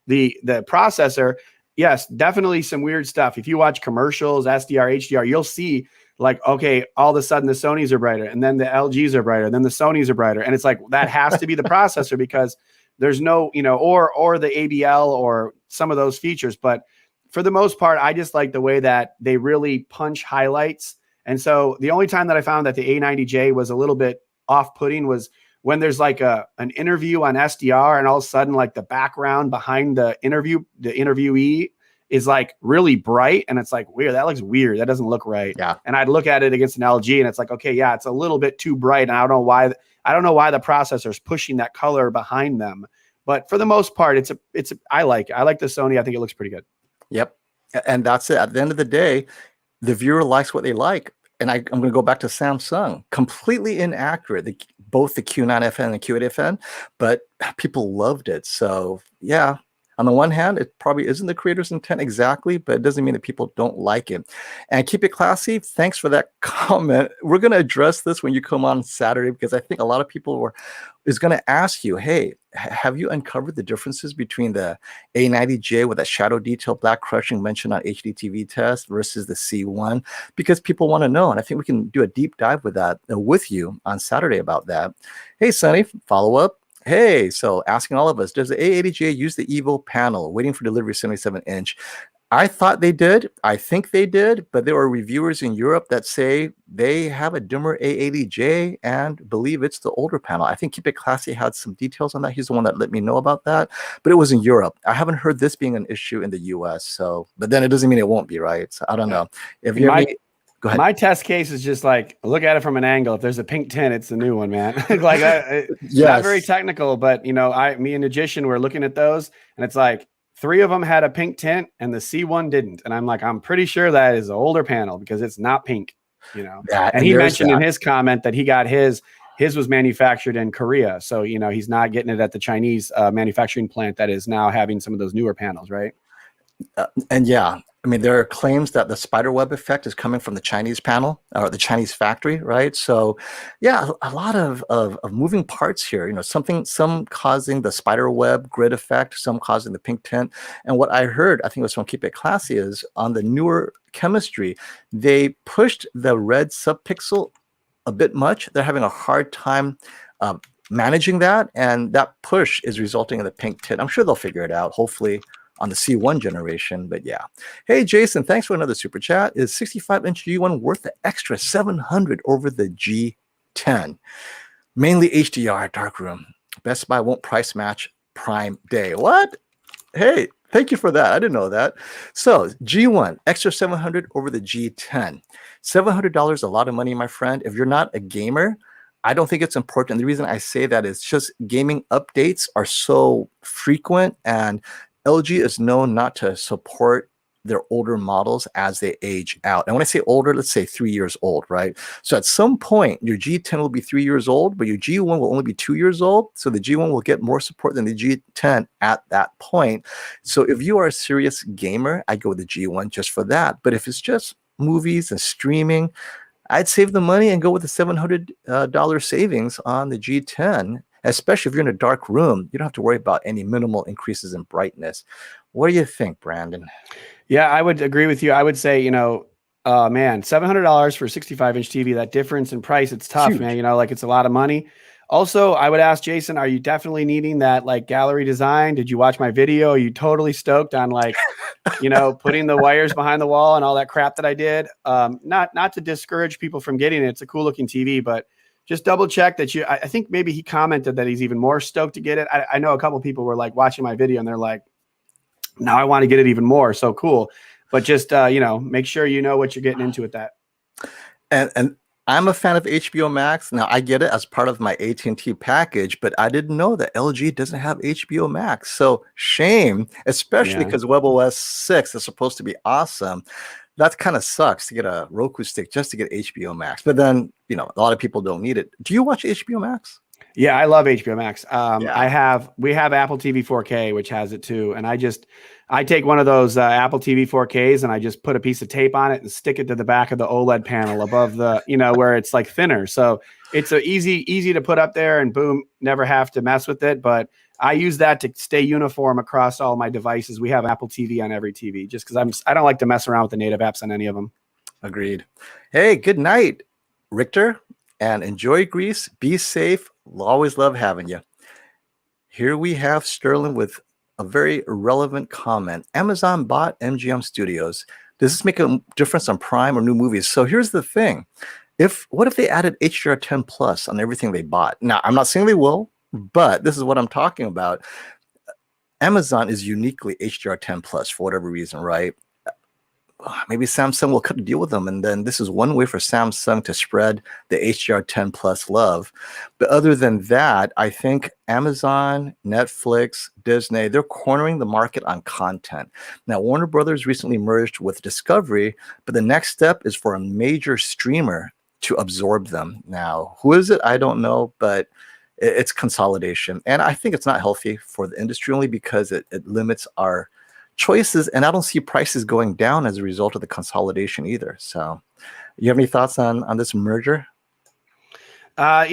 the processor, yes, definitely some weird stuff. If you watch commercials, SDR, HDR, you'll see like, okay, all of a sudden the Sonys are brighter, and then the LGs are brighter, then the Sonys are brighter. And it's like, that has to be the processor, because there's no, or the ABL or some of those features. But for the most part, I just like the way that they really punch highlights. And so the only time that I found that the A90J was a little bit off-putting was when there's like an interview on SDR, and all of a sudden like the background behind the interviewee is like really bright, and it's like, weird, that looks weird, that doesn't look right. Yeah. And I'd look at it against an LG, and it's like, okay, yeah, it's a little bit too bright, and I don't know why the processor is pushing that color behind them. But for the most part, I like the Sony. I think it looks pretty good. Yep. And that's it. At the end of the day, the viewer likes what they like. And I'm going to go back to Samsung. Completely inaccurate, both the Q9FN and Q8FN, but people loved it. So yeah, on the one hand, it probably isn't the creator's intent exactly, but it doesn't mean that people don't like it. And keep it classy. Thanks for that comment. We're going to address this when you come on Saturday, because I think a lot of people is going to ask you, hey, have you uncovered the differences between the A90J with that shadow detail black crushing mentioned on HDTV test versus the C1? Because people want to know, and I think we can do a deep dive with that with you on Saturday about that. Hey, Sonny, follow up. Hey, so asking all of us, does the A80J use the Evo panel waiting for delivery 77-inch? I thought they did. I think they did, but there are reviewers in Europe that say they have a dimmer A80J and believe it's the older panel. I think Keep It Classy had some details on that. He's the one that let me know about that, but it was in Europe. I haven't heard this being an issue in the US. So, but then it doesn't mean it won't be, right? So I don't know. If you're go ahead. My test case is just like, look at it from an angle. If there's a pink tint, it's the new one, man. Like, yes. Not very technical, but me and Magician were looking at those, and it's like 3 of them had a pink tint and the C1 didn't. And I'm like, I'm pretty sure that is an older panel because it's not pink, And he mentioned in his comment that he got his was manufactured in Korea. So, he's not getting it at the Chinese manufacturing plant that is now having some of those newer panels, right? And yeah, I mean, there are claims that the spider web effect is coming from the Chinese panel or the Chinese factory, right? So yeah, a lot of moving parts here, some causing the spider web grid effect, some causing the pink tint. And what I heard, I think it was from Keep It Classy, is on the newer chemistry, they pushed the red subpixel a bit much. They're having a hard time managing that. And that push is resulting in the pink tint. I'm sure they'll figure it out, hopefully, on the C1 generation, but yeah. Hey, Jason, thanks for another super chat. Is 65-inch G1 worth the extra $700 over the G10? Mainly HDR darkroom. Best Buy won't price match Prime Day. What? Hey, thank you for that. I didn't know that. So G1, extra $700 over the G10. $700, a lot of money, my friend. If you're not a gamer, I don't think it's important. The reason I say that is just gaming updates are so frequent, and LG is known not to support their older models as they age out. And when I say older, let's say 3 years old, right? So at some point, your G10 will be 3 years old, but your G1 will only be 2 years old. So the G1 will get more support than the G10 at that point. So if you are a serious gamer, I go with the G1 just for that. But if it's just movies and streaming, I'd save the money and go with the $700 savings on the G10. Especially if you're in a dark room, you don't have to worry about any minimal increases in brightness. What do you think, Brandon? Yeah, I would agree with you. I would say, man, $700 for a 65-inch TV, that difference in price, it's tough, huge, man. Like, it's a lot of money. Also, I would ask Jason, are you definitely needing that like gallery design? Did you watch my video? Are you totally stoked on like, putting the wires behind the wall and all that crap that I did? Not to discourage people from getting it. It's a cool looking TV, but just double check that I think maybe he commented that he's even more stoked to get it. I know a couple people were like watching my video and they're like, now I want to get it even more. So cool. But just, make sure you know what you're getting into with that. And I'm a fan of HBO Max. Now I get it as part of my AT&T package, but I didn't know that LG doesn't have HBO Max. So shame, especially because WebOS 6 is supposed to be awesome. That kind of sucks to get a Roku stick just to get HBO Max. But then, a lot of people don't need it. Do you watch HBO Max? Yeah, I love HBO Max. We have Apple TV 4K, which has it too. And I take one of those Apple TV 4Ks and I just put a piece of tape on it and stick it to the back of the OLED panel above the, where it's like thinner. So it's easy to put up there and boom, never have to mess with it. But I use that to stay uniform across all my devices. We have Apple TV on every TV just because I don't like to mess around with the native apps on any of them. Agreed. Hey, good night, Richter, and enjoy Greece. Be safe. We'll always love having you. Here we have Sterling with a very relevant comment. Amazon bought MGM Studios. Does this make a difference on Prime or new movies? So here's the thing. What if they added HDR10 Plus on everything they bought? Now, I'm not saying they will, but this is what I'm talking about. Amazon is uniquely HDR10 Plus for whatever reason, right? Maybe Samsung will cut a deal with them, and then this is one way for Samsung to spread the HDR10 Plus love. But other than that, I think Amazon, Netflix, Disney, they're cornering the market on content. Now, Warner Brothers recently merged with Discovery, but the next step is for a major streamer to absorb them. Now, who is it? I don't know, but it's consolidation. And I think it's not healthy for the industry only because it limits our choices, and I don't see prices going down as a result of the consolidation either. So you have any thoughts on this merger? I'm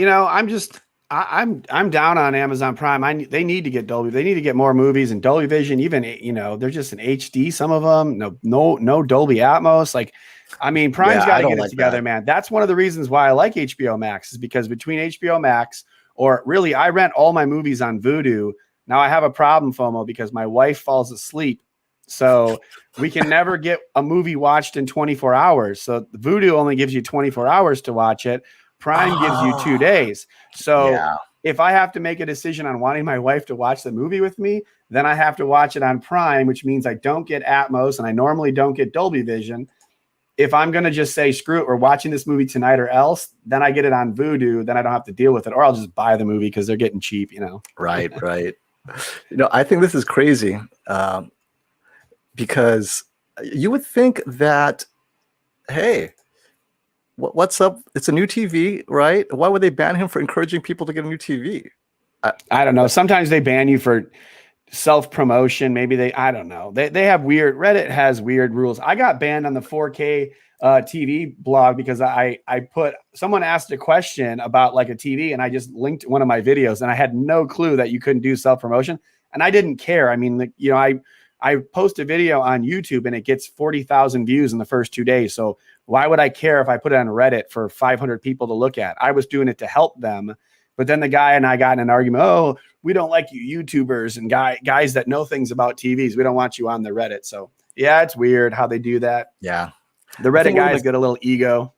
down on Amazon Prime. They need to get Dolby. They need to get more movies and Dolby Vision. Even they're just in HD. Some of them, no Dolby Atmos. Prime's got to get it together, man. That's one of the reasons why I like HBO Max is because between HBO Max, or really, I rent all my movies on Vudu. Now I have a problem, FOMO, because my wife falls asleep. So we can never get a movie watched in 24 hours. So Vudu only gives you 24 hours to watch it. Prime gives you 2 days. So if I have to make a decision on wanting my wife to watch the movie with me, then I have to watch it on Prime, which means I don't get Atmos and I normally don't get Dolby Vision. If I'm going to just say, screw it, we're watching this movie tonight or else, then I get it on Vudu. Then I don't have to deal with it, or I'll just buy the movie because they're getting cheap, Right. I think this is crazy because you would think that, hey, what's up? It's a new TV, right? Why would they ban him for encouraging people to get a new TV? I don't know. Sometimes they ban you for self-promotion. Maybe I don't know. They have Reddit has weird rules. I got banned on the 4K TV blog because someone asked a question about like a TV and I just linked one of my videos and I had no clue that you couldn't do self-promotion. And I didn't care. I mean, I post a video on YouTube and it gets 40,000 views in the first 2 days. So why would I care if I put it on Reddit for 500 people to look at? I was doing it to help them. But then the guy and I got in an argument. Oh, we don't like you YouTubers and guys that know things about TVs. We don't want you on the Reddit. So yeah, it's weird how they do that. Yeah. The Reddit guys get a little ego.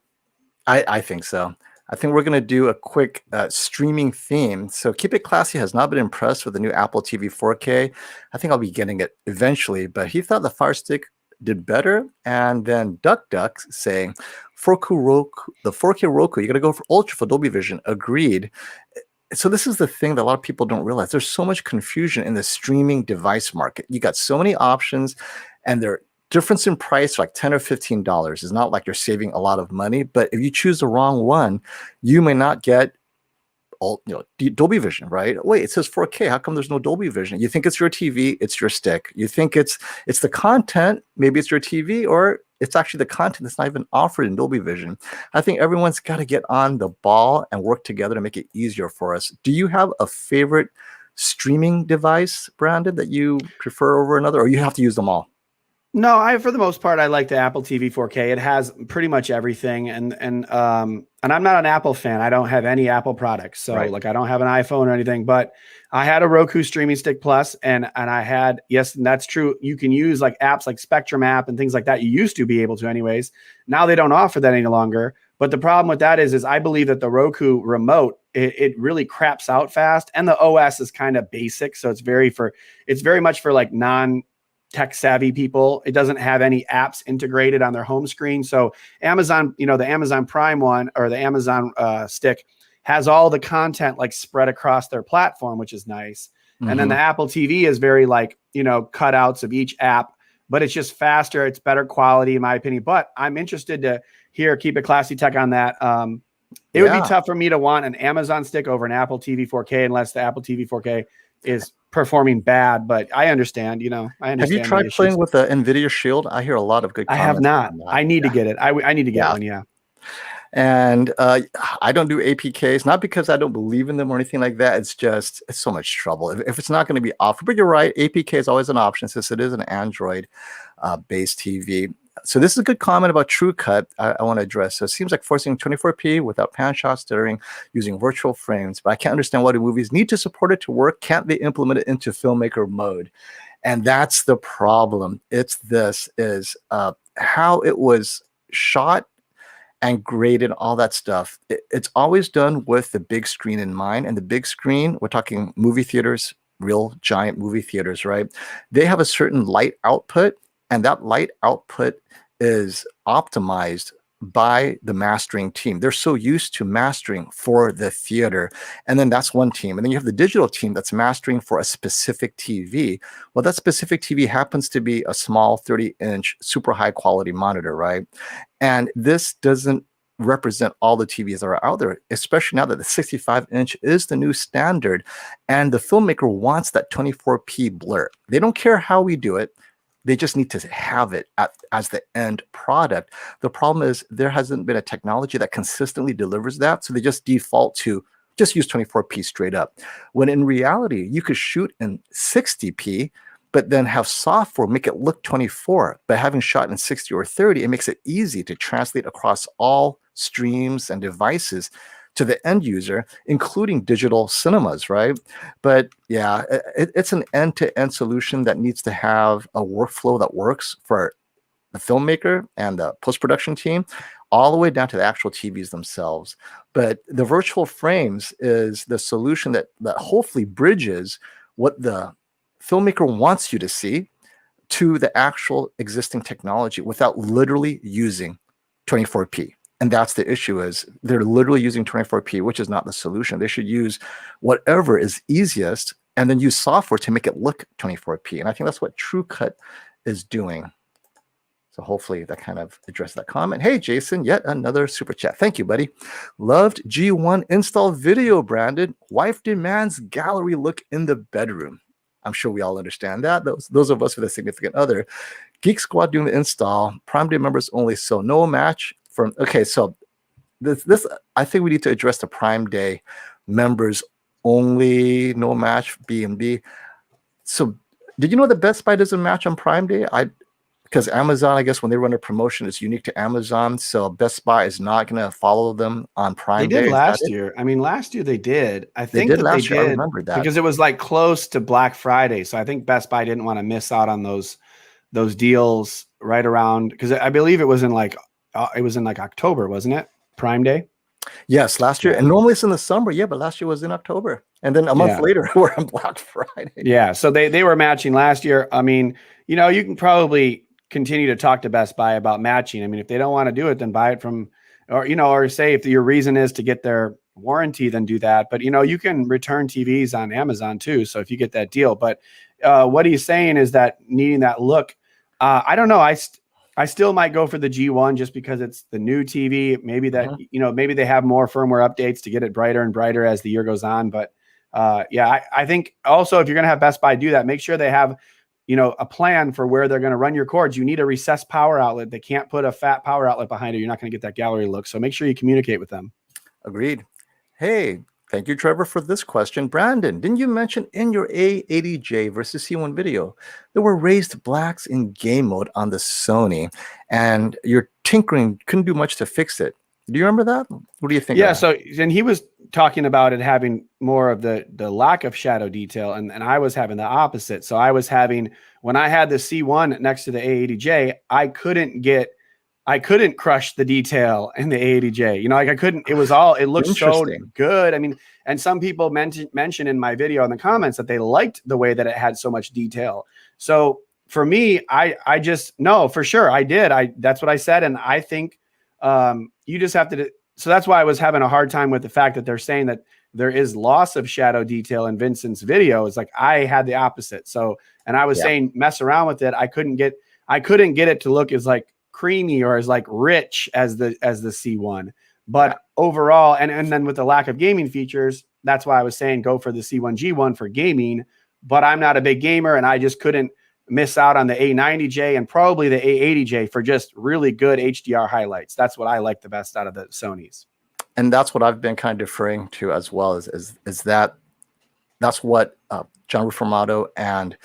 I think so. I think we're going to do a quick streaming theme. So Keep It Classy has not been impressed with the new Apple TV 4K. I think I'll be getting it eventually, but he thought the Fire Stick did better. And then Duck saying, the 4K Roku, you got to go for Ultra for Dolby Vision. Agreed. So this is the thing that a lot of people don't realize. There's so much confusion in the streaming device market. You got so many options, and their difference in price, like $10 or $15. It's not like you're saving a lot of money, but if you choose the wrong one, you may not get Dolby Vision, right? Wait, it says 4K. How come there's no Dolby Vision? You think it's your TV, it's your stick. You think it's the content, maybe it's your TV, or it's actually the content that's not even offered in Dolby Vision. I think everyone's got to get on the ball and work together to make it easier for us. Do you have a favorite streaming device, Brandon, that you prefer over another, or you have to use them all? No, for the most part, I like the Apple TV 4K. It has pretty much everything, and I'm not an Apple fan. I don't have any Apple products, so I don't have an iPhone or anything. But I had a Roku Streaming Stick Plus, and I had and that's true. You can use like apps like Spectrum app and things like that. You used to be able to, anyways. Now they don't offer that any longer. But the problem with that is I believe that the Roku remote, it really craps out fast, and the OS is kind of basic. So it's very much for like non-tech savvy people. It doesn't have any apps integrated on their home screen. So Amazon, the Amazon Prime one, or the Amazon stick, has all the content like spread across their platform, which is nice. And then the Apple TV is very like, cutouts of each app, but it's just faster. It's better quality in my opinion, but I'm interested to hear Keep It Classy Tech on that. It would be tough for me to want an Amazon stick over an Apple TV 4K unless the Apple TV 4K is performing bad, but I understand, Have you tried playing with the NVIDIA Shield? I hear a lot of good comments. I have not. I need to get it. I need to get one. Yeah. And I don't do APKs, not because I don't believe in them or anything like that. It's so much trouble. If it's not going to be offered, but you're right, APK is always an option since it is an Android based TV. So this is a good comment about TrueCut I want to address. So it seems like forcing 24p without pan shot stuttering using virtual frames, but I can't understand why the movies need to support it to work. Can't they implement it into filmmaker mode? And that's the problem. It's how it was shot and graded, all that stuff. It's always done with the big screen in mind. And the big screen, we're talking movie theaters, real giant movie theaters, right? They have a certain light output, and that light output is optimized by the mastering team. They're so used to mastering for the theater. And then that's one team. And then you have the digital team that's mastering for a specific TV. Well, that specific TV happens to be a small 30-inch super high quality monitor, right? And this doesn't represent all the TVs that are out there, especially now that the 65-inch is the new standard. And the filmmaker wants that 24p blur. They don't care how we do it. They just need to have it as the end product. The problem is there hasn't been a technology that consistently delivers that. So they just default to just use 24p straight up. When in reality, you could shoot in 60p, but then have software make it look 24. But having shot in 60 or 30, it makes it easy to translate across all streams and devices to the end user, including digital cinemas, right? But yeah, it's an end-to-end solution that needs to have a workflow that works for the filmmaker and the post-production team, all the way down to the actual TVs themselves. But the virtual frames is the solution that hopefully bridges what the filmmaker wants you to see to the actual existing technology without literally using 24p. And that's the issue, is they're literally using 24p, which is not the solution. They should use whatever is easiest and then use software to make it look 24p. And I think that's what TrueCut is doing. So hopefully that kind of addressed that comment. Hey, Jason, yet another super chat. Thank you, buddy. Loved G1 install video, Brandon. Wife demands gallery look in the bedroom. I'm sure we all understand that. Those of us with a significant other. Geek Squad doing the install. Prime Day members only. So no match. Okay, so this I think we need to address the Prime Day members only, no match, B&B. So did you know that Best Buy doesn't match on Prime Day? Because Amazon, I guess when they run a promotion, it's unique to Amazon. So Best Buy is not going to follow them on Prime Day. They did last year. I mean, last year they did. I think they did last year. I remember that. Because it was like close to Black Friday. So I think Best Buy didn't want to miss out on those deals right around, because I believe it was in like October, wasn't it? Prime Day? Yes, last year. And normally it's in the summer. Yeah, but last year was in October. And then a month later, we're on Black Friday. Yeah, so they were matching last year. I mean, you can probably continue to talk to Best Buy about matching. I mean, if they don't want to do it, then buy it from, or say if your reason is to get their warranty, then do that. But, you can return TVs on Amazon too. So if you get that deal, but what he's saying is that needing that look, I don't know. I still might go for the G1 just because it's the new TV. Maybe that, maybe they have more firmware updates to get it brighter and brighter as the year goes on. But I think also if you're going to have Best Buy do that, make sure they have, a plan for where they're going to run your cords. You need a recessed power outlet. They can't put a fat power outlet behind it. You're not going to get that gallery look. So make sure you communicate with them. Agreed. Hey, thank you, Trevor, for this question. Brandon, didn't you mention in your A80J versus C1 video, there were raised blacks in game mode on the Sony, and your tinkering couldn't do much to fix it? Do you remember that? What do you think? Yeah. So, and he was talking about it having more of the lack of shadow detail, and I was having the opposite. So I was having, when I had the C1 next to the A80J, I couldn't get I couldn't crush the detail in the A80J. You know, like I couldn't. It was all. It looked so good. I mean, and some people mentioned in my video in the comments that they liked the way that it had so much detail. So for me, I just no, for sure, I did. That's what I said, and I think you just have to. So that's why I was having a hard time with the fact that they're saying that there is loss of shadow detail in Vincent's video. It's like I had the opposite. So, and I was saying mess around with it. I couldn't get it to look as like creamy or as like rich as the C1. But overall, and then with the lack of gaming features, that's why I was saying go for the C1G1 for gaming. But I'm not a big gamer, and I just couldn't miss out on the A90J and probably the A80J for just really good HDR highlights. That's what I like the best out of the Sonys. And that's what I've been kind of deferring to as well, is that's what John Reformato and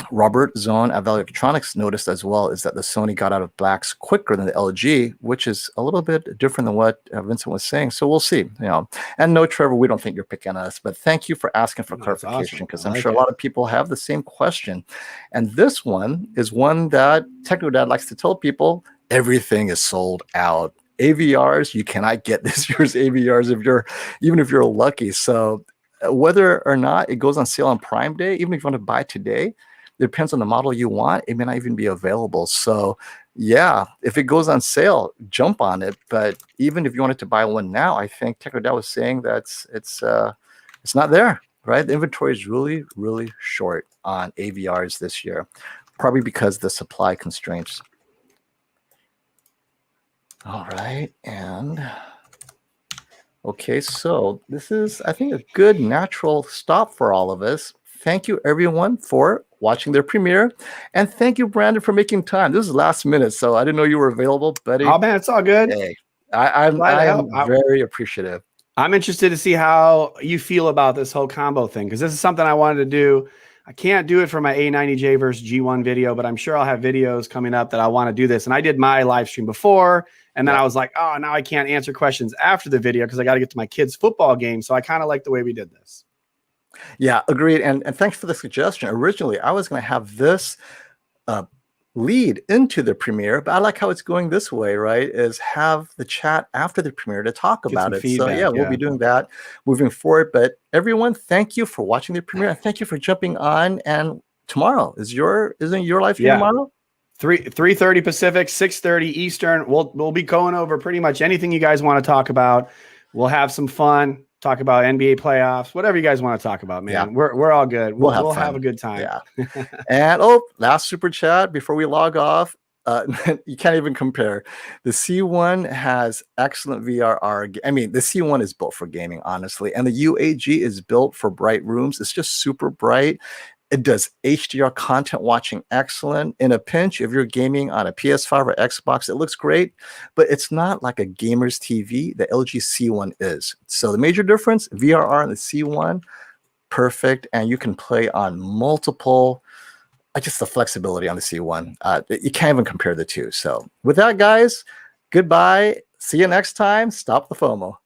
Robert Zone at Valley Electronics noticed as well, is that the Sony got out of blacks quicker than the LG, which is a little bit different than what Vincent was saying. So we'll see, you know. And no, Trevor, we don't think you're picking us, but thank you for asking for clarification, because I'm sure a lot of people have the same question. And this one is one that Technical Dad likes to tell people, everything is sold out. AVRs, you cannot get this year's AVRs even if you're lucky. So whether or not it goes on sale on Prime Day, even if you want to buy today, it depends on the model you want. It may not even be available. So yeah, if it goes on sale, jump on it. But even if you wanted to buy one now, I think Technical Dad was saying that it's not there, right? The inventory is really, really short on AVRs this year, probably because of the supply constraints. All right, and okay, so this is, I think, a good natural stop for all of us. Thank you, everyone, for watching their premiere, and thank you, Brandon, for making time. This is last minute, so I didn't know you were available, buddy. Oh man, it's all good. Hey, I'm very appreciative. I'm interested to see how you feel about this whole combo thing, because this is something I wanted to do. I can't do it for my A90J versus G1 video, but I'm sure I'll have videos coming up that I want to do this. And I did my live stream before, and then I was like, oh, now I can't answer questions after the video because I got to get to my kids' football game. So I kind of like the way we did this. Yeah, agreed. And thanks for the suggestion. Originally, I was going to have this lead into the premiere, but I like how it's going this way, right? Is have the chat after the premiere to talk about it. So yeah, we'll be doing that moving forward. But everyone, thank you for watching the premiere, and thank you for jumping on. And tomorrow isn't your live stream tomorrow? 3:30 Pacific, 6:30 Eastern. We'll be going over pretty much anything you guys want to talk about. We'll have some fun. Talk about NBA playoffs, whatever you guys want to talk about, man. Yeah. We're all good. We'll have a good time. Yeah. And last super chat before we log off. You can't even compare. The C1 has excellent VRR. I mean, the C1 is built for gaming, honestly, and the UAG is built for bright rooms. It's just super bright. It does HDR content watching excellent. In a pinch, if you're gaming on a PS5 or Xbox, it looks great, but it's not like a gamer's TV. The LG C1 is. So the major difference, VRR on the C1, perfect, and you can play on multiple, just the flexibility on the C1. You can't even compare the two. So with that, guys, goodbye. See you next time. Stop the FOMO.